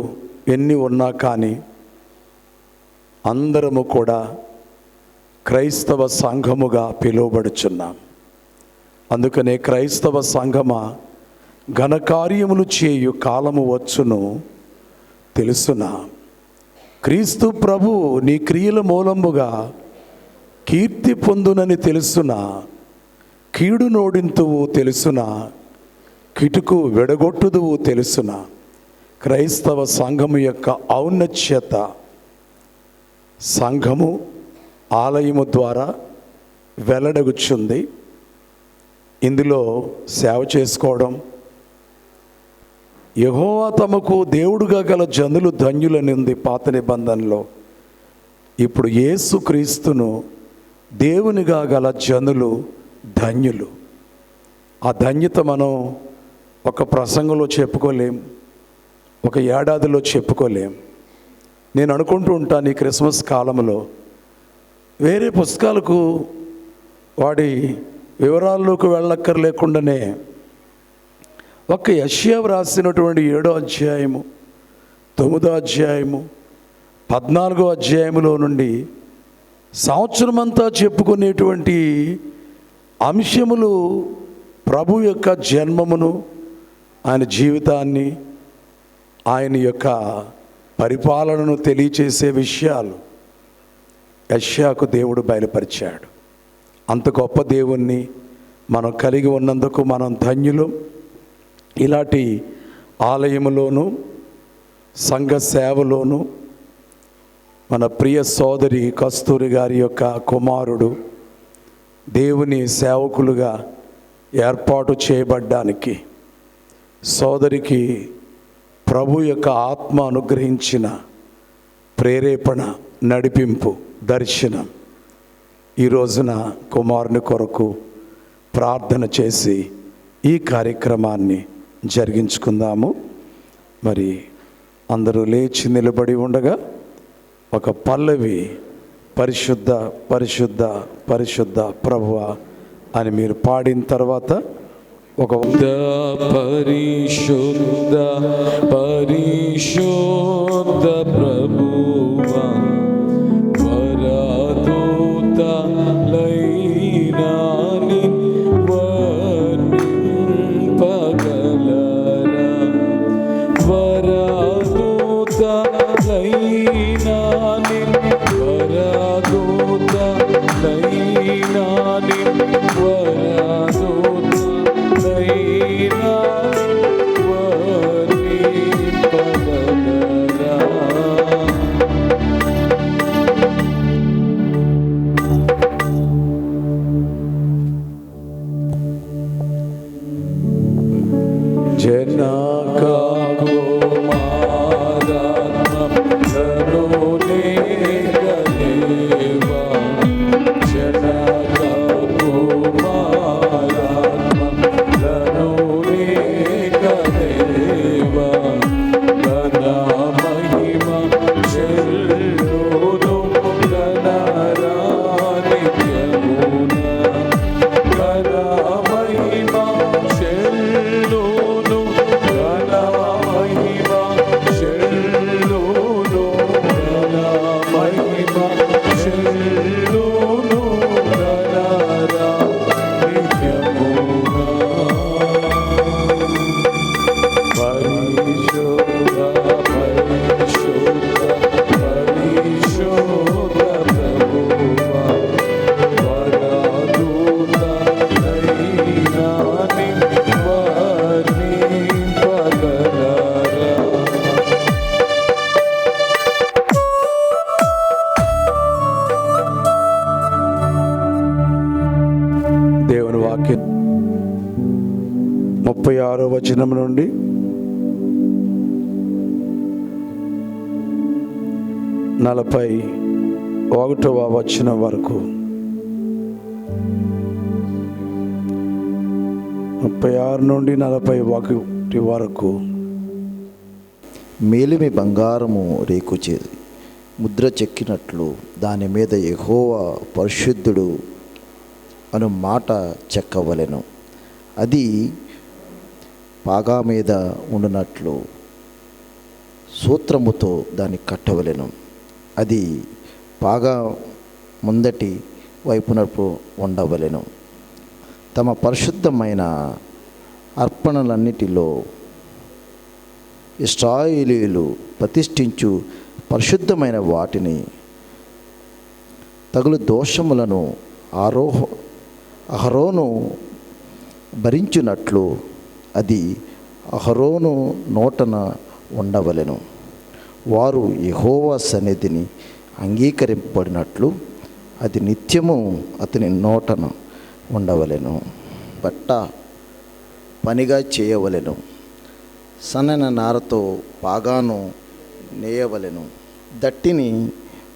ఎన్ని ఉన్నా కానీ అందరము కూడా క్రైస్తవ సంఘముగా పిలువబడుచున్నాం. అందుకనే క్రైస్తవ సంఘమా, ఘనకార్యములు చేయు కాలము వచ్చును తెలుసునా? క్రీస్తు ప్రభు నీ క్రియల మూలముగా కీర్తి పొందునని తెలుసునా? కీడు నోడింతువు తెలుసునా? కిటుకు విడగొట్టుదువు తెలుసునా? క్రైస్తవ సంఘము యొక్క ఔన్నత్యత సంఘము ఆలయము ద్వారా వెల్లడగుచుంది. ఇందులో సేవ చేసుకోవడం, యెహోవా తమకు దేవుడుగా గల జనులు ధన్యులని ఉంది పాత నిబంధనలో. ఇప్పుడు యేసుక్రీస్తును దేవునిగా గల జనులు ధన్యులు. ఆ ధన్యత మనం ఒక ప్రసంగంలో చెప్పుకోలేం, ఒక ఏడాదిలో చెప్పుకోలేం. నేను అనుకుంటూ ఉంటాను, ఈ క్రిస్మస్ కాలంలో వేరే పుస్తకాలకు వాడి వివరాల్లోకి వెళ్ళక్కర్లేకుండానే ఒక యెషయా రాసినటువంటి 7వ అధ్యాయము, 9వ అధ్యాయము, 14వ అధ్యాయములో నుండి సంవత్సరమంతా చెప్పుకునేటువంటి అంశములు ప్రభు యొక్క జన్మమును, ఆయన జీవితాన్ని, ఆయన యొక్క పరిపాలనను తెలియచేసే విషయాలు యెషయాకు దేవుడు బయలుపరిచాడు. అంత గొప్ప దేవుణ్ణి మనం కలిగి ఉన్నందుకు మనం ధన్యులు. ఇలాంటి ఆలయములోను సంఘ సేవలోను మన ప్రియ సోదరి కస్తూరి గారి యొక్క కుమారుడు దేవుని సేవకులుగా ఏర్పాటు చేయబడ్డానికి సోదరికి ప్రభు యొక్క ఆత్మ అనుగ్రహించిన ప్రేరేపణ, నడిపింపు, దర్శనం. ఈ రోజున కుమారుని కొరకు ప్రార్థన చేసి ఈ కార్యక్రమాన్ని జరిగించుకుందాము. మరి అందరూ లేచి నిలబడి ఉండగా ఒక పల్లవి పరిశుద్ధ పరిశుద్ధ పరిశుద్ధ ప్రభువా అని మీరు పాడిన తర్వాత ఒక పరిశుద్ధ పరిశుద్ధ ప్రభువా వరదూత లైనాని వర్ణింపగలరా వరదూత లైనాని వరదూత లైనాని వరదూత లైనాని వర్ణింపగలరా. దేవుని వాక్యం 36వ వచనం నుండి 41వ వచనం వరకు 36 నుండి 41 వరకు. మేలిమి బంగారము రేకు చేసి ముద్ర చెక్కినట్లు దాని మీద యెహోవా పరిశుద్ధుడు అను మాట చెక్కవలెను. అది పాగా మీద ఉండునట్లు సూత్రముతో దాన్ని కట్టవలెను. అది పాగా ముందటి వైపునకు ఉండవలెను. తమ పరిశుద్ధమైన అర్పణలన్నిటిలో ఇశ్రాయేలీయులు ప్రతిష్ఠించు పరిశుద్ధమైన వాటిని తగులు దోషములను అహరోను భరించునట్లు అది అహరోను నోటన ఉండవలెను. వారు యెహోవా సన్నిధిని అంగీకరింపబడినట్లు అది నిత్యము అతని నోటన ఉండవలెను. బట్ట పనిగా చేయవలెను. సన్నన నారతో పాగాను నేయవలెను. దట్టిని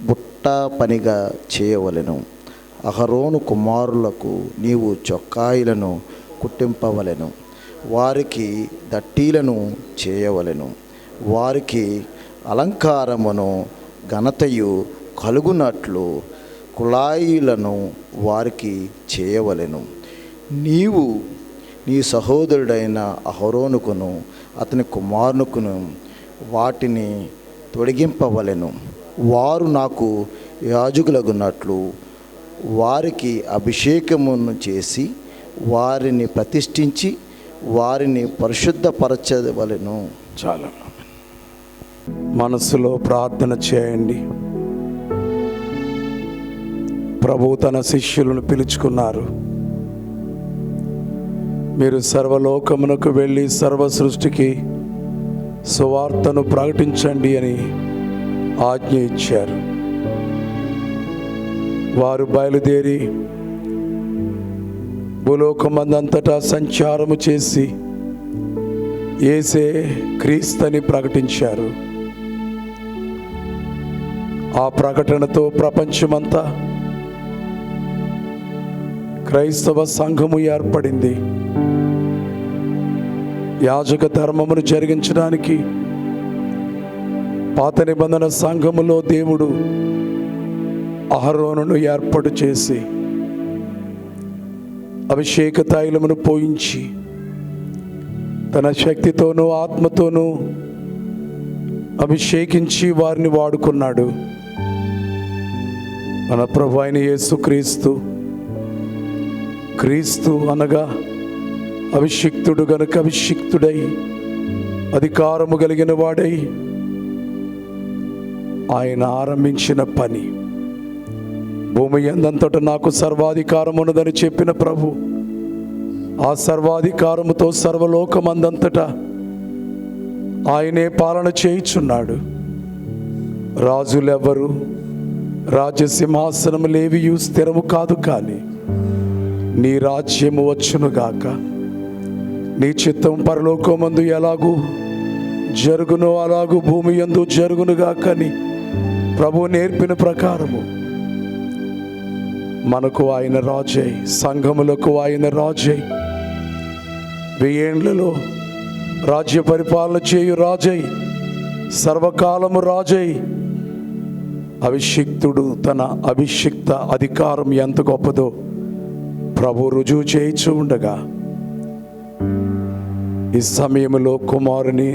బుట్ట పనిగా చేయవలెను. అహరోను కుమారులకు నీవు చొక్కాయిలను కుట్టింపవలెను. వారికి దట్టీలను చేయవలెను. వారికి అలంకారమును ఘనతయు కలుగునట్లు కుళాయిలను వారికి చేయవలెను. నీవు నీ సహోదరుడైన అహరోనుకును అతని కుమారునికును వాటిని తొలగింపవలెను. వారు నాకు యాజకులగున్నట్లు వారికి అభిషేకమును చేసి వారిని ప్రతిష్ఠించి వారిని పరిశుద్ధపరచవలెను. చాలా మనసులో ప్రార్థన చేయండి. ప్రభు తన శిష్యులను పిలుచుకున్నారు. మీరు సర్వలోకమునకు వెళ్ళి సర్వ సృష్టికి సువార్తను ప్రకటించండి అని ఆజ్ఞ ఇచ్చారు. వారు బయలుదేరి భూలోకమందంతటా సంచారము చేసి యేసే క్రీస్తుని ప్రకటించారు. ఆ ప్రకటనతో ప్రపంచమంతా క్రైస్తవ సంఘము ఏర్పడింది. యాజక ధర్మమును జరిగించడానికి పాత నిబంధన సంఘములో దేవుడు అహరోనును ఏర్పాటు చేసి అభిషేక తైలమును పోయించి తన శక్తితోనూ ఆత్మతోనూ అభిషేకించి వారిని వాడుకున్నాడు. మన ప్రభు అయిన యేసుక్రీస్తు, క్రీస్తు అనగా అభిషిక్తుడు గనుక అభిషిక్తుడై అధికారము కలిగిన వాడై ఆయన ఆరంభించిన పని, భూమి యందంతట నాకు సర్వాధికారం ఉన్నదని చెప్పిన ప్రభు ఆ సర్వాధికారముతో సర్వలోకమందంతటా ఆయనే పాలన చేయుచున్నాడు. రాజులెవ్వరు రాజ్యసింహాసనము లేవియు స్థిరము కాదు, కానీ నీ రాజ్యము వచ్చునుగాక, నీ చిత్తం పరలోకమందు ఎలాగూ జరుగునో అలాగూ భూమి యందు జరుగునుగాక అని ప్రభు నేర్పిన ప్రకారము మనకు ఆయన రాజై, సంఘములకు ఆయన రాజై, 1000 ఏండ్లలో రాజ్య పరిపాలన చేయు రాజై, సర్వకాలము రాజై, అభిషిక్తుడు తన అభిషిక్త అధికారం ఎంత గొప్పదో ప్రభు రుజువు చేయించు ఉండగా, ఈ సమయంలో కుమారుని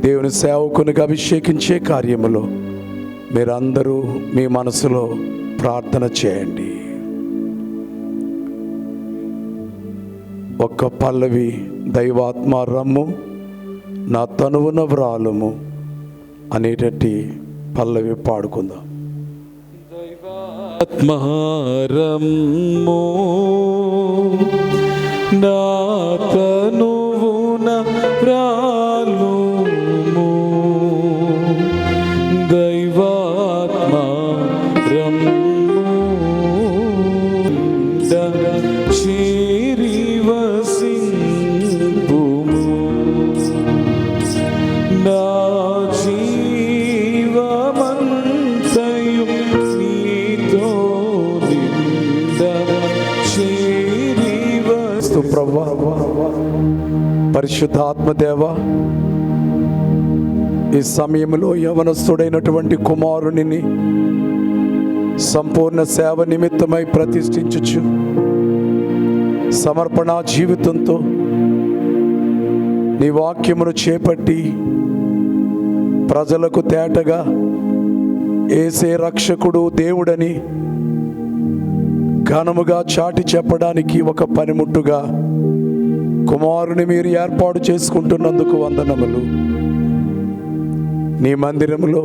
దేవుని సేవకునిగా అభిషేకించే కార్యములో మీరందరూ మీ మనసులో ప్రార్థన చేయండి. ఒక్క పల్లవి, దైవాత్మ రమ్ము నా తనువున వ్రాలుము అనేటట్టి పల్లవి పాడుకుందాం. దైవాత్మారమ్ము నా తనువున వ్రాలుము, దైవాత్మారమ్ము చేరివసింపుము, నా జీవమంతయు నీతో నిండ చేరివస్తు. ప్రభువా, పరిశుద్ధాత్మదేవ, ఈ సమయంలో యవనస్తుడైనటువంటి కుమారుని సంపూర్ణ సేవ నిమిత్తమై ప్రతిష్ఠించుచు సమర్పణ జీవితంతో నీ వాక్యమును చేపట్టి ప్రజలకు తేటగా యేసే రక్షకుడు దేవుడని ఘనముగా చాటి చెప్పడానికి ఒక పనిముట్టుగా కుమారుని మీరు ఏర్పాటు చేసుకుంటున్నందుకు వందనములు. నీ మందిరములో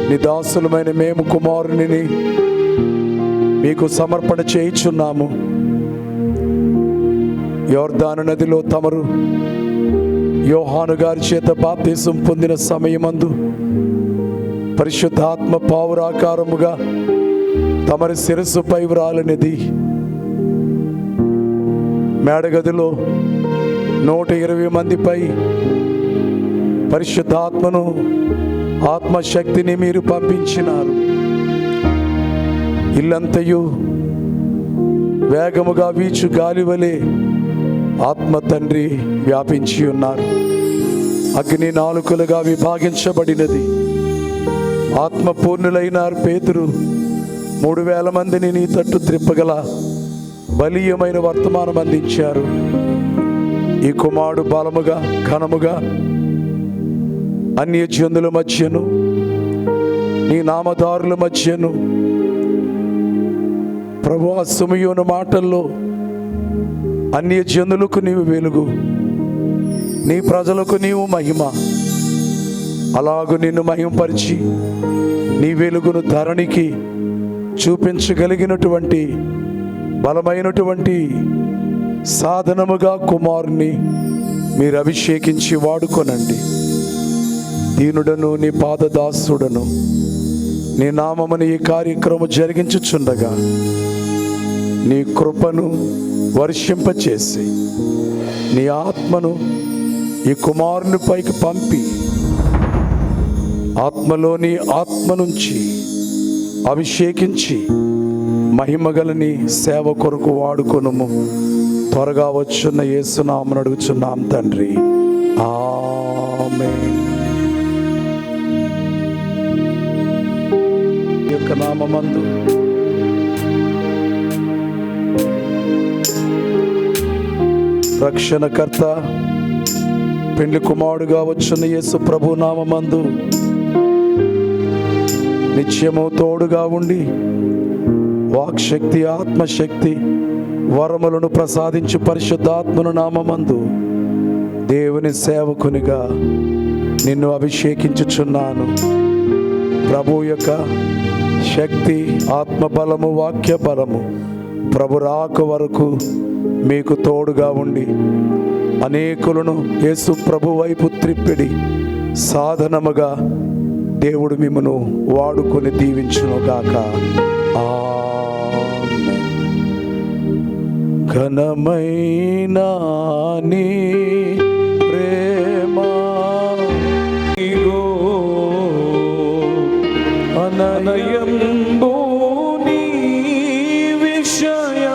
నీ దాసులమైన మేము కుమారుని మీకు సమర్పణ చేయుచున్నాము. యోర్దాను నదిలో తమరు యోహాను గారి చేత బాప్తిసం పొందిన సమయమందు పరిశుద్ధాత్మ పావురాకారముగా తమరి శిరస్సుపై వ్రాలినది. మేడగదిలో 120 మందిపై పరిశుద్ధాత్మను, ఆత్మశక్తిని మీరు పంపించినారు. ఇల్లంతయు వేగముగా వీచు గాలి వలె ఆత్మ తండ్రి వ్యాపించి ఉన్నారు. అగ్ని నాలుకలుగా విభాగించబడినది. ఆత్మ పూర్ణులైన పేతురు 3000 మందిని నీ తట్టు త్రిప్పగల బలీయమైన వర్తమానం అందించారు. ఈ కుమారుడు బలముగా, ఘనముగా అన్యజనుల మధ్యను, నీ నామదారుల మధ్యను, ప్రభువా సిమెయోను మాటల్లో అన్యజనులకు నీవు వెలుగు, నీ ప్రజలకు నీవు మహిమ, అలాగు నిన్ను మహిమపరిచి నీ వెలుగును ధరణికి చూపించగలిగినటువంటి బలమైనటువంటి సాధనముగా కుమారుని మీరు అభిషేకించి వాడుకొనండి. దీనుడను నీ పాదదాసుడను నీ నామమున ఈ కార్యక్రమం జరిగించుచుండగా నీ కృపను వర్షింపచేసి నీ ఆత్మను ఈ కుమారుని పైకి పంపి ఆత్మలోని ఆత్మ నుంచి అభిషేకించి మహిమగలని సేవ కొరకు వాడుకొనుము. త్వరగా వచ్చున్న యేసు నామమున అడుగుచున్నాం తండ్రి, ఆమేన్. ఈ యొక్క నామమందు రక్షణకర్త పెండ్లి కుమారుడుగా వచ్చున్న యేసు ప్రభు నామమందు నిత్యము తోడుగా ఉండి వాక్శక్తి, ఆత్మశక్తి, వరములను ప్రసాదించు పరిశుద్ధాత్మను నామమందు దేవుని సేవకునిగా నిన్ను అభిషేకించుచున్నాను. ప్రభు యొక్క శక్తి, ఆత్మబలము, వాక్య బలము ప్రభు రాక వరకు మీకు తోడుగా ఉండి అనేకులను యేసు ప్రభు వైపు త్రిప్పిడి సాధనముగా దేవుడు మిమ్మును వాడుకొని దీవించునుగాక. ఆమేన్. ఘనమైన నీ ప్రేమ అననయంబు నీ విషయ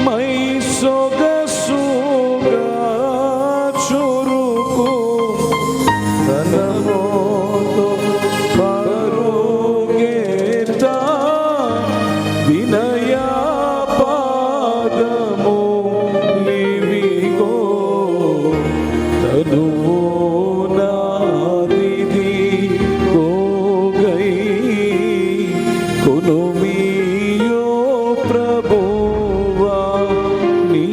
మై సొగసుగా చురుకు ధనమోతో పరుగేట వినయ పాదము లివిగో తనువు నాదిది గోగై కునుమియో ప్రభువా నీ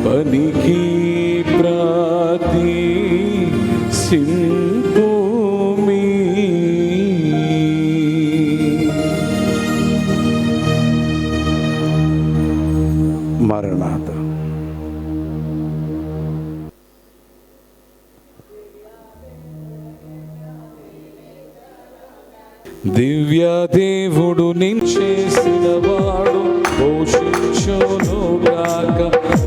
పనికి ప్రాతి సింపుమి. మరణాత. దివ్య దేవుడు నించేసిన వాడు పోషించునుగాక,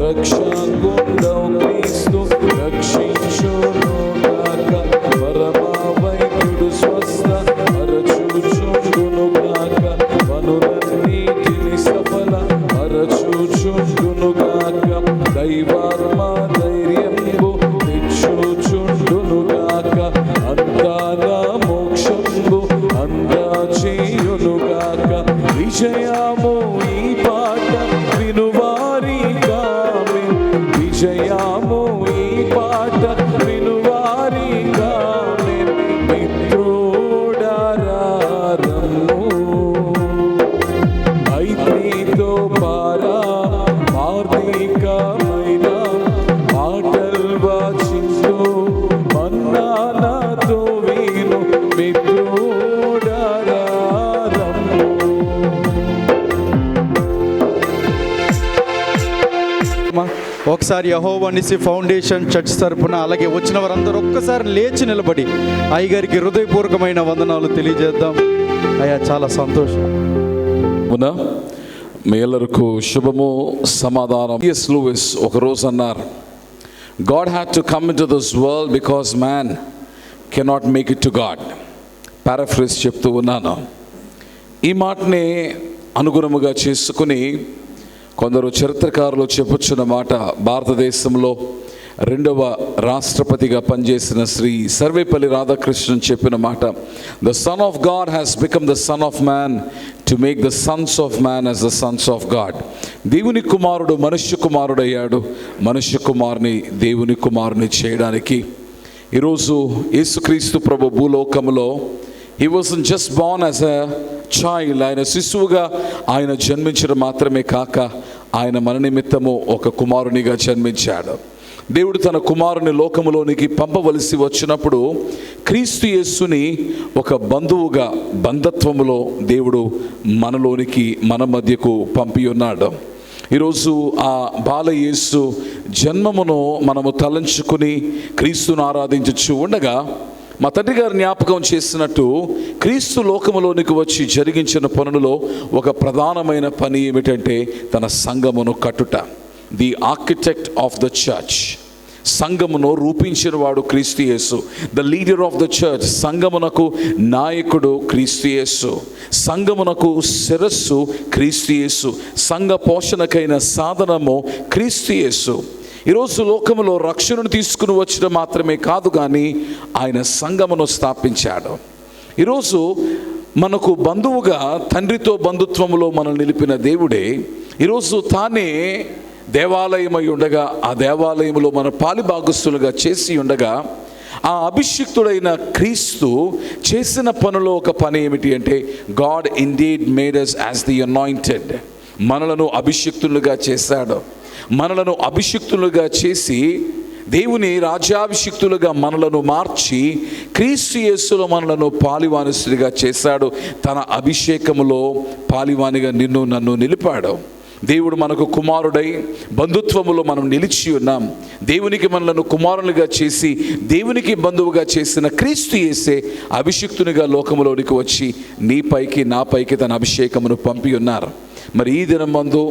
రక్షాగుండం క్రీస్తు రక్షించునుగాక, పరమా వైద్యుడు స్వస్థ అరచుచుండునుగాక, పనులన్నిటిని సఫల అరచుచుండునుగాక, దైవాత్మ ధైర్యంబు తెచ్చుచుండునుగాక, అంతాల మోక్షంబు అందచేయునుగాక, విజయము ఈ పాట వినువారిగా విజయము ఈ పాట వినువారిగా మిత్రుడారము మైత్రితో పారా మార్దికమైన మాటల్ వాచించు మన్నాలతో వీను మిత్రుడారము. ఒకసారి యెహోవా నిసి ఫౌండేషన్ చర్చ్ తరపున అలాగే వచ్చిన వారందరూ ఒక్కసారి లేచి నిలబడి అయ్యగారికి హృదయపూర్వకమైన వందనాలు తెలియజేద్దాం. అయ్యా చాలా సంతోషం. మీ ಎಲ್ಲರಿಗೂ శుభము సమాధానం. C.S. Lewis ఒక రోజు అన్నారు, God had to come into this world because man cannot make it to God. Paraphrase చెప్తూ ఉన్నాను. ఈ మాటని అనుగుణముగా చేసుకుని కొందరు చరిత్రకారులు చెప్పుచున్న మాట, భారతదేశంలో 2వ రాష్ట్రపతిగా పనిచేసిన శ్రీ సర్వేపల్లి రాధాకృష్ణన్ చెప్పిన మాట, the son of God has become the son of man to make the Sons of man as the Sons of God. దేవుని కుమారుడు మనుష్య కుమారుడు అయ్యాడు, మనుష్య కుమారుని దేవుని కుమారుని చేయడానికి. ఈరోజు యేసుక్రీస్తు ప్రభు భూలోకములో he wasn't just born as a child, ఆయన శిశువుగా ఆయన జన్మించడం మాత్రమే కాక ఆయన మన నిమిత్తము ఒక కుమారునిగా జన్మించాడు. దేవుడు తన కుమారుని లోకములోనికి పంపవలసి వచ్చినప్పుడు క్రీస్తు యేసుని ఒక బంధువుగా బంధత్వములో దేవుడు మనలోనికి మన మధ్యకు పంపి ఉన్నాడు. ఈరోజు ఆ బాలయేసు జన్మమును మనము తలంచుకుని క్రీస్తును ఆరాధించచ్చు ఉండగా మా తండ్రి గారు జ్ఞాపకం చేసినట్టు క్రీస్తు లోకములోనికి వచ్చి జరిగించిన పనులలో ఒక ప్రధానమైన పని ఏమిటంటే తన సంఘమును కట్టుట. The architect of the church. సంఘమును రూపించిన వాడు క్రీస్తు యేసు. The leader of the church, సంఘమునకు నాయకుడు క్రీస్తు యేసు, సంఘమునకు శిరస్సు క్రీస్తు యేసు, సంఘ పోషణకైన సాధనము క్రీస్తు యేసు. ఈరోజు లోకములో రక్షణను తీసుకుని వచ్చడం మాత్రమే కాదు, కానీ ఆయన సంఘమును స్థాపించాడు. ఈరోజు మనకు బంధువుగా తండ్రితో బంధుత్వములో మనం నిలిపిన దేవుడే ఈరోజు తానే దేవాలయమై ఉండగా, ఆ దేవాలయంలో మన పాలిభాగస్తులుగా చేసి ఉండగా, ఆ అభిషిక్తుడైన క్రీస్తు చేసిన పనిలో ఒక పని ఏమిటి అంటే, God indeed made us as the anointed. మనలను అభిషిక్తులుగా చేశాడు. మనలను అభిషిక్తులుగా చేసి దేవుని రాజ్యాభిషిక్తులుగా మనలను మార్చి క్రీస్తు యేసులో మనలను పాలివానిస్తులుగా చేశాడు. తన అభిషేకములో పాలివానిగా నిన్ను నన్ను నిలిపాడు. దేవుడు మనకు కుమారుడై బంధుత్వములో మనం నిలిచి ఉన్నాం. దేవునికి మనలను కుమారులుగా చేసి దేవునికి బంధువుగా చేసిన క్రీస్తు యేసే అభిషిక్తునిగా లోకములోనికి వచ్చి నీపైకి నాపైకి తన అభిషేకమును పంపి ఉన్నారు. మరి ఈ దినం మందు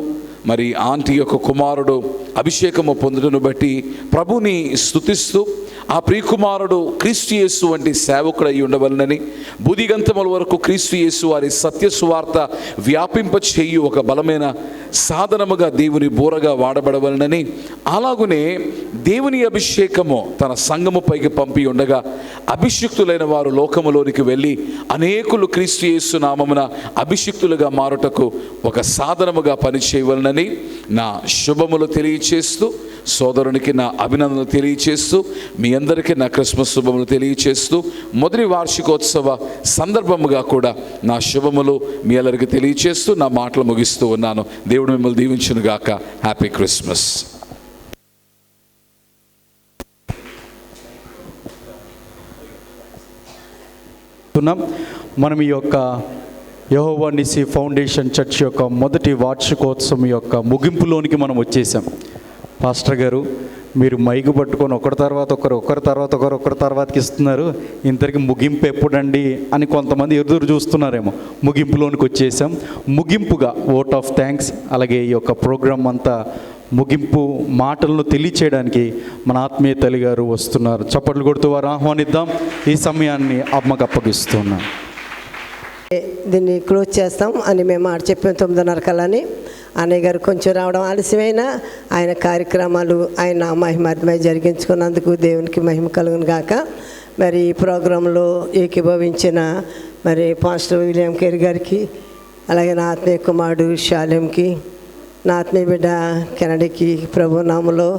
మరి ఆంటీ యొక్క కుమారుడు అభిషేకము పొందుటను బట్టి ప్రభుని స్తుతిస్తూ, ఆ ప్రియకుమారుడు క్రీస్తు యేసు వంటి సేవకుడై ఉండవలనని, బుదిగంతముల వరకు క్రీస్తు యేసు వారి సత్య సువార్త వ్యాపింప చేయు ఒక బలమైన సాధనముగా దేవుని బోరగా వాడబడవలనని, అలాగునే దేవుని అభిషేకము తన సంఘము పైకి పంపి ఉండగా అభిషిక్తులైన వారు లోకములోనికి వెళ్ళి అనేకులు క్రీస్తు యేసు నామమున అభిషిక్తులుగా మారుటకు ఒక సాధనముగా పనిచేయవలనని నా శుభములు తెలియచేస్తూ, సోదరునికి నా అభినందనలు తెలియచేస్తూ, మీ అందరికీ నా క్రిస్మస్ శుభములు తెలియచేస్తూ, మొదటి వార్షికోత్సవ సందర్భముగా కూడా నా శుభములు మీ అందరికీ తెలియచేస్తూ నా మాటలు ముగిస్తూ ఉన్నాను. దేవుడు మిమ్మల్ని దీవించును గాక. Happy Christmas. మనం ఈ యొక్క యెహోవా నిసి ఫౌండేషన్ చర్చ్ యొక్క మొదటి వార్షికోత్సవం యొక్క ముగింపులోనికి మనం వచ్చేసాం. పాస్టర్ గారు, మీరు మైకు పట్టుకొని ఒకరి తర్వాత తర్వాతకి ఇస్తున్నారు. ఇంతకీ ముగింపు ఎప్పుడండి అని కొంతమంది ఎదురు చూస్తున్నారేమో. ముగింపులోనికి వచ్చేసాం. ముగింపుగా ఓట్ ఆఫ్ థ్యాంక్స్, అలాగే ఈ యొక్క ప్రోగ్రాం అంతా ముగింపు మాటలను తెలియచేయడానికి మన ఆత్మీయ తల్లి గారు వస్తున్నారు. చప్పట్లు కొడుతూ వారు ఆహ్వానిద్దాం. ఈ సమయాన్ని అమ్మకు అప్పగిస్తున్నాం. దీన్ని క్లోజ్ చేస్తాం అని మేము మాట చెప్పాం 9:30 కల్లాని. అన్నయ్య గారు కొంచెం రావడం ఆలస్యమైనా ఆయన కార్యక్రమాలు ఆయన మహిమార్థమై జరిగించుకున్నందుకు దేవునికి మహిమ కలుగును గాక. మరి ఈ ప్రోగ్రాంలో ఏకీభవించిన మరి పాస్టర్ విలియం కేర్ గారికి, అలాగే నా ఆత్మీయ కుమారుడు శాలెంకి, నా ఆత్మీయ బిడ్డ కెనడీకి ప్రభు నామములో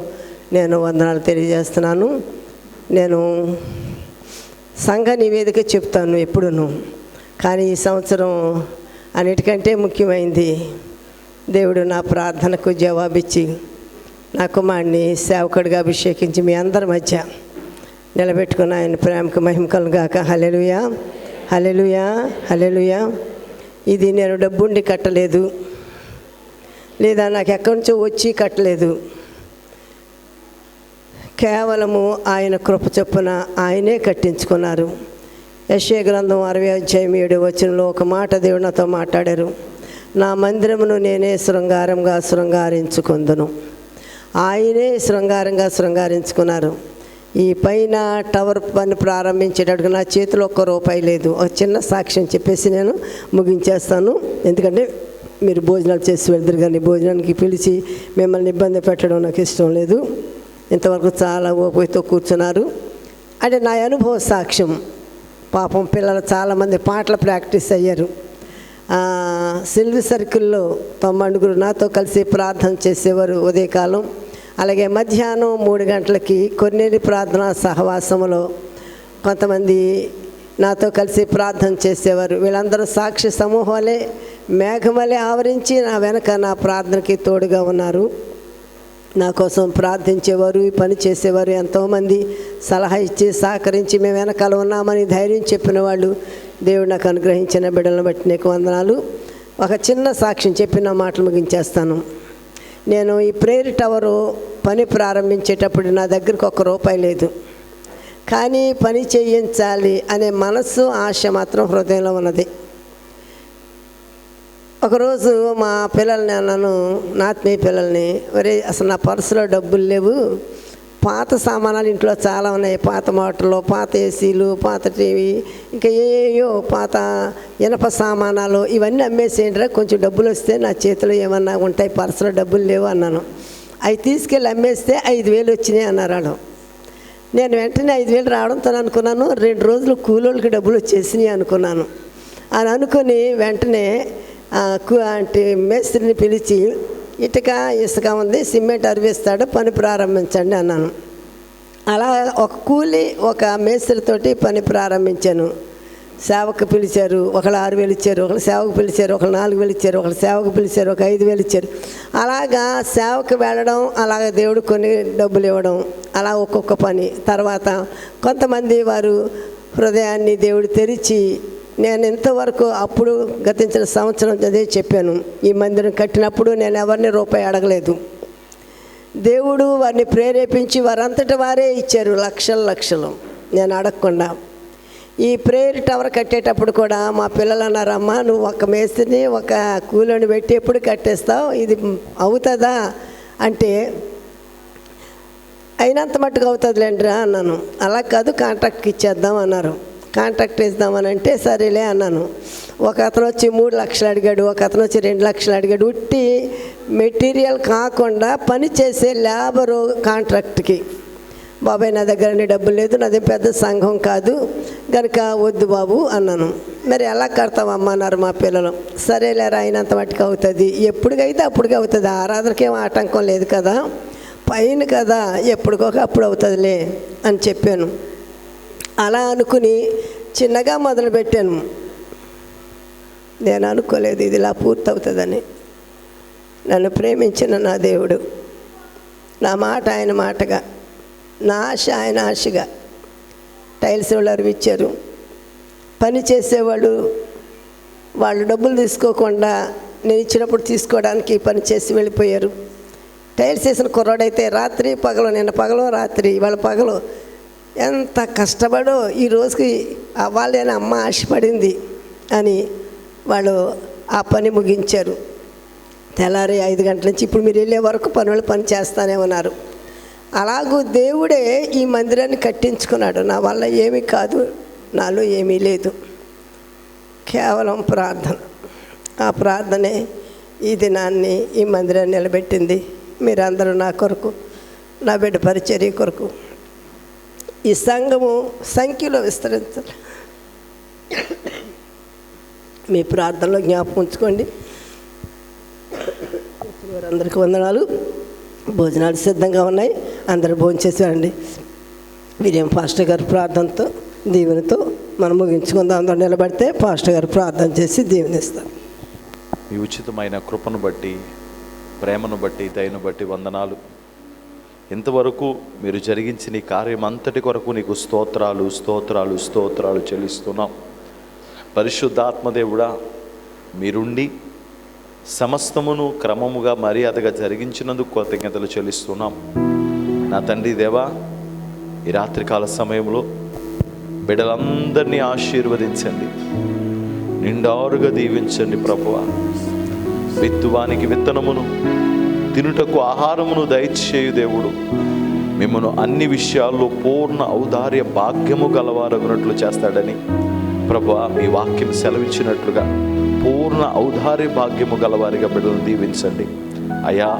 నేను వందనాలు తెలియజేస్తున్నాను. నేను సంఘ నివేదిక చెప్తాను ఎప్పుడును, కానీ ఈ సంవత్సరం అన్నిటికంటే ముఖ్యమైంది. దేవుడు నా ప్రార్థనకు జవాబిచ్చి నా కుమారుడిని సేవకుడిగా అభిషేకించి మీ అందరి మధ్య నిలబెట్టుకున్న ఆయన ప్రేమకు మహిమ కలుగాక. హల్లెలూయా, హల్లెలూయా, హల్లెలూయా. ఇది నేను డబ్బుండి కట్టలేదు, లేదా నాకు ఎక్కడి నుంచో వచ్చి కట్టలేదు. కేవలము ఆయన కృప చొప్పున ఆయనే కట్టించుకున్నారు. యెషయా గ్రంథం 60:7 ఒక మాట దేవుడు నాతో మాట్లాడారు. నా మందిరమును నేనే శృంగారంగా శృంగారించుకుందును. ఆయనే శృంగారించుకున్నారు. ఈ పైన టవర్ పని ప్రారంభించేటట్టుగా నా చేతిలో ₹1 లేదు. ఒక చిన్న సాక్ష్యం చెప్పేసి నేను ముగించేస్తాను. ఎందుకంటే మీరు భోజనాలు చేసి వెళ్తారు, కానీ భోజనానికి పిలిచి మిమ్మల్ని ఇబ్బంది పెట్టడం నాకు ఇష్టం లేదు. ఇంతవరకు చాలా ఓపికతో కూర్చున్నారు. అంటే నా అనుభవ సాక్ష్యం. పాపం పిల్లలు చాలామంది పాటలు ప్రాక్టీస్ అయ్యారు. సిల్వర్ సర్కిల్లో 90 నాతో కలిసి ప్రార్థన చేసేవారు ఉదయకాలం. అలాగే మధ్యాహ్నం 3 గంటలకి కొన్నేటి ప్రార్థన సహవాసములో కొంతమంది నాతో కలిసి ప్రార్థన చేసేవారు. వీళ్ళందరూ సాక్షి సమూహాలే మేఘమలే ఆవరించి నా వెనక నా ప్రార్థనకి తోడుగా ఉన్నారు. నా కోసం ప్రార్థించేవారు, ఈ పని చేసేవారు. ఎంతోమంది సలహా ఇచ్చి సహకరించి మేము వెనకాల ఉన్నామని ధైర్యం చెప్పిన వాళ్ళు దేవుడు నాకు అనుగ్రహించిన బిడ్డలను బట్టి నీకు వందనాలు. ఒక చిన్న సాక్ష్యం చెప్పిన మాటలు ముగించేస్తాను. నేను ఈ ప్రేయర్ టవరు పని ప్రారంభించేటప్పుడు నా దగ్గరకు ₹1 లేదు, కానీ పని చేయించాలి అనే మనసు ఆశ మాత్రం హృదయంలో ఉన్నది. ఒకరోజు మా పిల్లల్ని అన్నాను, నా ఆత్మీయ పిల్లల్ని, ఒరే అసలు నా పర్సులో డబ్బులు లేవు, పాత సామానాలు ఇంట్లో చాలా ఉన్నాయి. పాత మోటార్లు, పాత ఏసీలు, పాత టీవీ, ఇంకా ఏయో పాత ఇనప సామానాలు ఇవన్నీ అమ్మేసేయండిరా, కొంచెం డబ్బులు వస్తే నా చేతిలో ఏమన్నా ఉంటాయి, పర్సులో డబ్బులు లేవు అన్నాను. అవి తీసుకెళ్ళి అమ్మేస్తే 5,000 వచ్చినాయి అన్నారు వాళ్ళు. నేను వెంటనే 5,000 రావడంతో అనుకున్నాను 2 రోజులు కూలోళ్ళకి డబ్బులు వచ్చేసినాయి అనుకున్నాను. అని అనుకుని వెంటనే అంటే మేస్త్రిని పిలిచి, ఇటుక ఇసుక ఉంది, సిమెంట్ అరివేస్తాడు, పని ప్రారంభించండి అన్నాను. అలా ఒక కూలి ఒక మేస్త్రితోటి పని ప్రారంభించాను. సేవకు పిలిచారు, ఒకళ్ళు 6,000 ఇచ్చారు, ఒకళ్ళు సేవకు పిలిచారు, ఒకళ్ళు 4,000 ఇచ్చారు, ఒకళ్ళు సేవకు పిలిచారు, ఒక 5,000 ఇచ్చారు. అలాగా సేవకు వెళ్ళడం, అలాగ దేవుడు కొన్ని డబ్బులు ఇవ్వడం, అలా ఒక్కొక్క పని. తర్వాత కొంతమంది వారు హృదయాన్ని దేవుడు తెరిచి, నేను ఇంతవరకు అప్పుడు గతించిన సంవత్సరం అదే చెప్పాను, ఈ మందిరం కట్టినప్పుడు నేను ఎవరిని రూపాయి అడగలేదు. దేవుడు వారిని ప్రేరేపించి వారంతటి వారే ఇచ్చారు, లక్షలు నేను అడగకుండా. ఈ ప్రేయర్ టవర్ కట్టేటప్పుడు కూడా మా పిల్లలు అన్నారమ్మా, నువ్వు ఒక మేస్త్రిని ఒక కూలీని పెట్టి ఎప్పుడు కట్టేస్తావు, ఇది అవుతుందా అంటే, అయినంత మట్టుకు అవుతుందిలేండిరా అన్నాను. అలా కాదు, కాంట్రాక్ట్కి ఇచ్చేద్దాం అన్నారు. కాంట్రాక్ట్ ఇద్దామని అంటే సరేలే అన్నాను. ఒక అతను వచ్చి 3 లక్షలు అడిగాడు, ఒక అతను వచ్చి 2 లక్షలు అడిగాడు. ఉట్టి మెటీరియల్ కాకుండా పని చేసే లేబరు కాంట్రాక్ట్కి. బాబాయ్ నా దగ్గర అన్ని డబ్బులు లేదు, నాది పెద్ద సంఘం కాదు కనుక వద్దు బాబు అన్నాను. మరి ఎలా కడతామమ్మా అన్నారు మా పిల్లలు. సరేలేరా, అయినంత మట్టుకు అవుతుంది, ఎప్పటికైతే అప్పటికి అవుతుంది, ఆరాధనకి ఏం ఆటంకం లేదు కదా, పైన కదా, ఎప్పటికొక అప్పుడు అవుతుందిలే అని చెప్పాను. అలా అనుకుని చిన్నగా మొదలుపెట్టాను. నేను అనుకోలేదు ఇది ఇలా పూర్తవుతుందని. నన్ను ప్రేమించిన నా దేవుడు, నా మాట ఆయన మాటగా, నా ఆశ ఆయన ఆశగా, టైల్స్ వాళ్ళు అరివిచ్చారు. పని చేసేవాళ్ళు వాళ్ళు డబ్బులు తీసుకోకుండా నేను ఇచ్చినప్పుడు తీసుకోవడానికి పని చేసి వెళ్ళిపోయారు. టైల్స్ వేసిన కుర్రాడైతే రాత్రి పగలు, నిన్న పగలు రాత్రి, వాళ్ళ పగలు ఎంత కష్టపడో ఈ రోజుకి అవ్వాలని అమ్మ ఆశపడింది అని వాళ్ళు ఆ పని ముగించారు. తెల్లారి 5 గంటల నుంచి ఇప్పుడు మీరు వెళ్ళే వరకు పనులు పని చేస్తానే ఉన్నారు. అలాగూ దేవుడే ఈ మందిరాన్ని కట్టించుకున్నాడు. నా వల్ల ఏమీ కాదు, నాలో ఏమీ లేదు, కేవలం ప్రార్థన. ఆ ప్రార్థనే ఈ దినాన్ని ఈ మందిరాన్ని నిలబెట్టింది. మీరందరూ నా కొరకు, నా బిడ్డ పరిచర్య కొరకు ఈ సంఘము సంఖ్యలో విస్తరించాలి. మీ ప్రార్థనలో జ్ఞాపకం ఉంచుకోండి. వారందరికీ వందనాలు. భోజనాలు సిద్ధంగా ఉన్నాయి, అందరూ భోజనం చేసేవారండి. విజయం పాస్టర్ గారి ప్రార్థనతో దీవెనతో మనం ముగించుకుందాం. అందరూ నిలబడితే పాస్టర్ గారు ప్రార్థన చేసి దీవెనిస్తారు. మీ ఉచితమైన కృపను బట్టి, ప్రేమను బట్టి, దయను బట్టి వందనాలు. ఇంతవరకు మీరు జరిగించిన ఈ కార్యం అంతటి కొరకు నీకు స్తోత్రాలు స్తోత్రాలు స్తోత్రాలు చెల్లిస్తున్నాం. పరిశుద్ధాత్మదేవుడా, మీరుండి సమస్తమును క్రమముగా మర్యాదగా జరిగించినందుకు కృతజ్ఞతలు చెల్లిస్తున్నాం. నా తండ్రి దేవా, ఈ రాత్రికాల సమయంలో బిడ్డలందరినీ ఆశీర్వదించండి, నిండారుగా దీవించండి ప్రభువా. విత్తువానికి విత్తనమును, తినుటకు ఆహారమును దయచేయు దేవుడు మిమ్మను అన్ని విషయాల్లో పూర్ణ ఔదార్య భాగ్యము గలవారగునట్లు చేస్తాడని ప్రభువా మీ వాక్యం సెలవిచ్చినట్లుగా పూర్ణ ఔదార్య భాగ్యము గలవారిగా బిడ్డలను దీవించండి అయ్యా.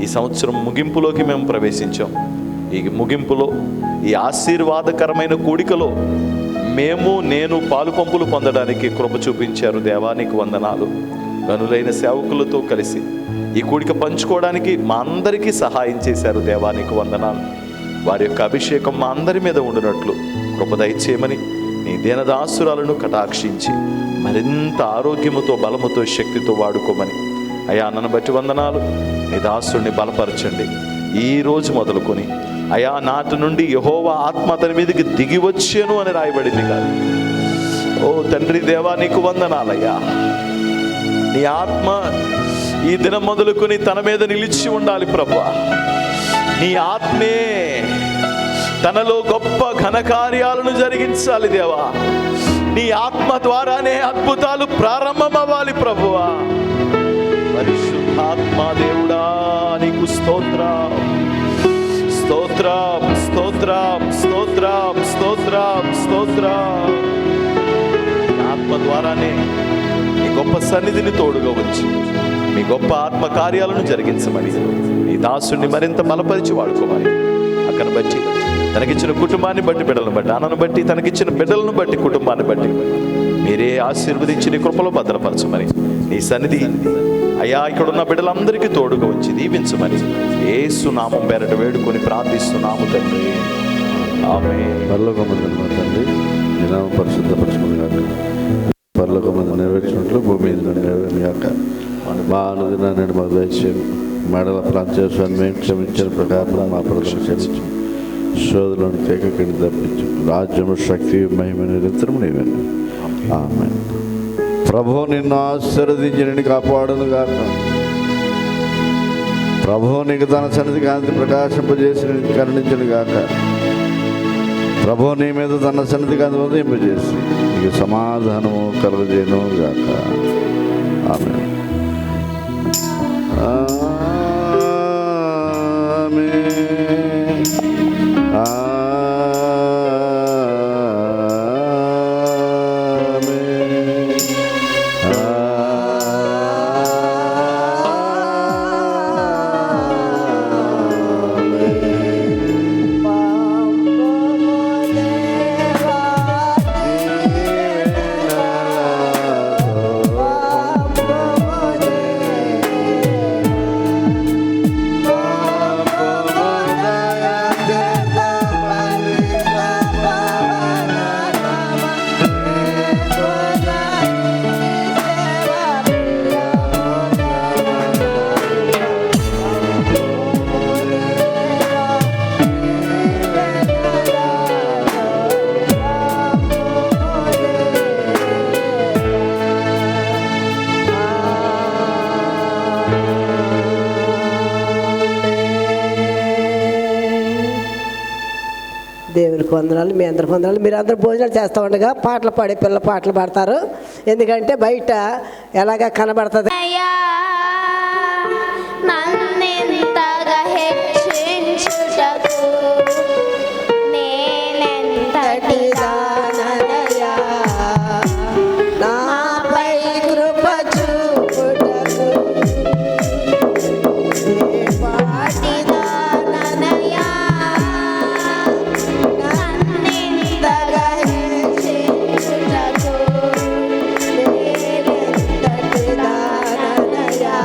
ఈ సంవత్సరం ముగింపులోకి మేము ప్రవేశించాం. ఈ ముగింపులో, ఈ ఆశీర్వాదకరమైన కూడికలో నేను పాలు పంపులు పొందడానికి కృప చూపించారు. దేవానికి వందనాలు. గనులైన సేవకులతో కలిసి ఈ కూడిక పంచుకోవడానికి మా అందరికీ సహాయం చేశారు. దేవానికి వందనాలు. వారి యొక్క అభిషేకం మా అందరి మీద ఉండినట్లు కృప దయచేయమని నీ దీనదాసురాలను కటాక్షించి మరింత ఆరోగ్యముతో, బలముతో, శక్తితో వాడుకోమని అయ్యా నన్ను బట్టి వందనాలు. నీ దాసుడిని బలపరచండి. ఈ రోజు మొదలుకొని అయా నాటి నుండి యెహోవా ఆత్మ అతని మీదకి దిగి వచ్చాను అని రాయబడింది కాదు. ఓ తండ్రి దేవా, నీకు వందనాలయ్యా. నీ ఆత్మ ఈ దినం మొదలుకొని తన మీద నిలిచి ఉండాలి ప్రభువా. నీ ఆత్మే తనలో గొప్ప ఘనకార్యాలను జరిగించాలి దేవా. నీ ఆత్మ ద్వారానే అద్భుతాలు ప్రారంభమవ్వాలి ప్రభువా. పరిశుద్ధాత్మ దేవుడా నీకు స్తోత్రం. స్తోత్రం, స్తోత్రం, స్తోత్రం, స్తోత్రం, స్తోత్రం. ఆత్మ ద్వారానే మీ గొప్ప సన్నిధిని తోడుగా వచ్చి మీ గొప్ప ఆత్మ కార్యాలను జరిగించమని ఈ దాసుని మరింత బలపరిచి వాడుకోమని, అక్కను బట్టి తనకిచ్చిన కుటుంబాన్ని బట్టి, బిడ్డలను బట్టి, అన్నను బట్టి, తనకిచ్చిన బిడ్డలను బట్టి, కుటుంబాన్ని బట్టి మీరే ఆశీర్వదించి నీ కృపలో భద్రపరచమని, నీ సన్నిధి అయ్యా ఇక్కడ ఉన్న బిడ్డలందరికీ తోడుగా వచ్చి దీవించమని యేసు నామం పేరట వేడుకొని ప్రార్థిస్తున్నాము తండ్రి. ఆమేన్. పరలోకమందున మా తండ్రి, నీ నామం పరిశుద్ధపరచుకుని గాక, పరలోకమందు నెరవేర్చినట్లు భూమి మీద నెరవేరును గాక. మా అనుదినాన్ని మాకు దయచేయండి. మెడల ప్రాంతేశ్వరాన్ని మేము క్షమించిన ప్రకారం మా ప్రజలు క్షమించు, శోధులను కేకకిండి తప్పించు. రాజ్యము, శక్తి, మహిమ నిరంతరం నీవే. ఆమేన్. ప్రభువు నిన్ను ఆశీర్వదించి నిన్ను కాపాడును గాక. ప్రభువు నీకు తన సన్నిధి కాంతి ప్రకాశింపజేసి నిన్ను కరుణించును గాక. ప్రభువు నీ మీద తన సన్నిధి కాంతి ఉదయింపజేసి నీకు సమాధానము కలుగజేయును గాక. ఆమేన్. దేవునికి వందనాలు, మీ అందరికి వందనాలు. మీరు అందరూ భోజనాలు చేస్తూ ఉండగా పాటలు పాడే పిల్లలు పాటలు పాడతారు. ఎందుకంటే బయట ఎలాగా కనబడుతుంది. నన్నెంతగా హెచ్చించుటకు నేనెంతటి దాననయా, నాపై కృప చూపుటకు పాటి దాననయా, నన్నెంతగా హెచ్చించుటకు నేనెంతటి దాననయా.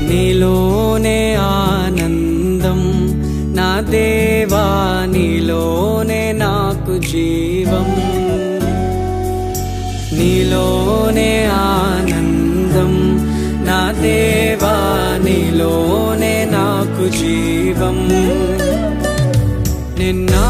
నీలోనే ఆనందం నా దేవా, నీలోనే నాకు జీవం. నీలోనే ఆనందం నా దేవా, నీలోనే నాకు జీవం. నిన్నా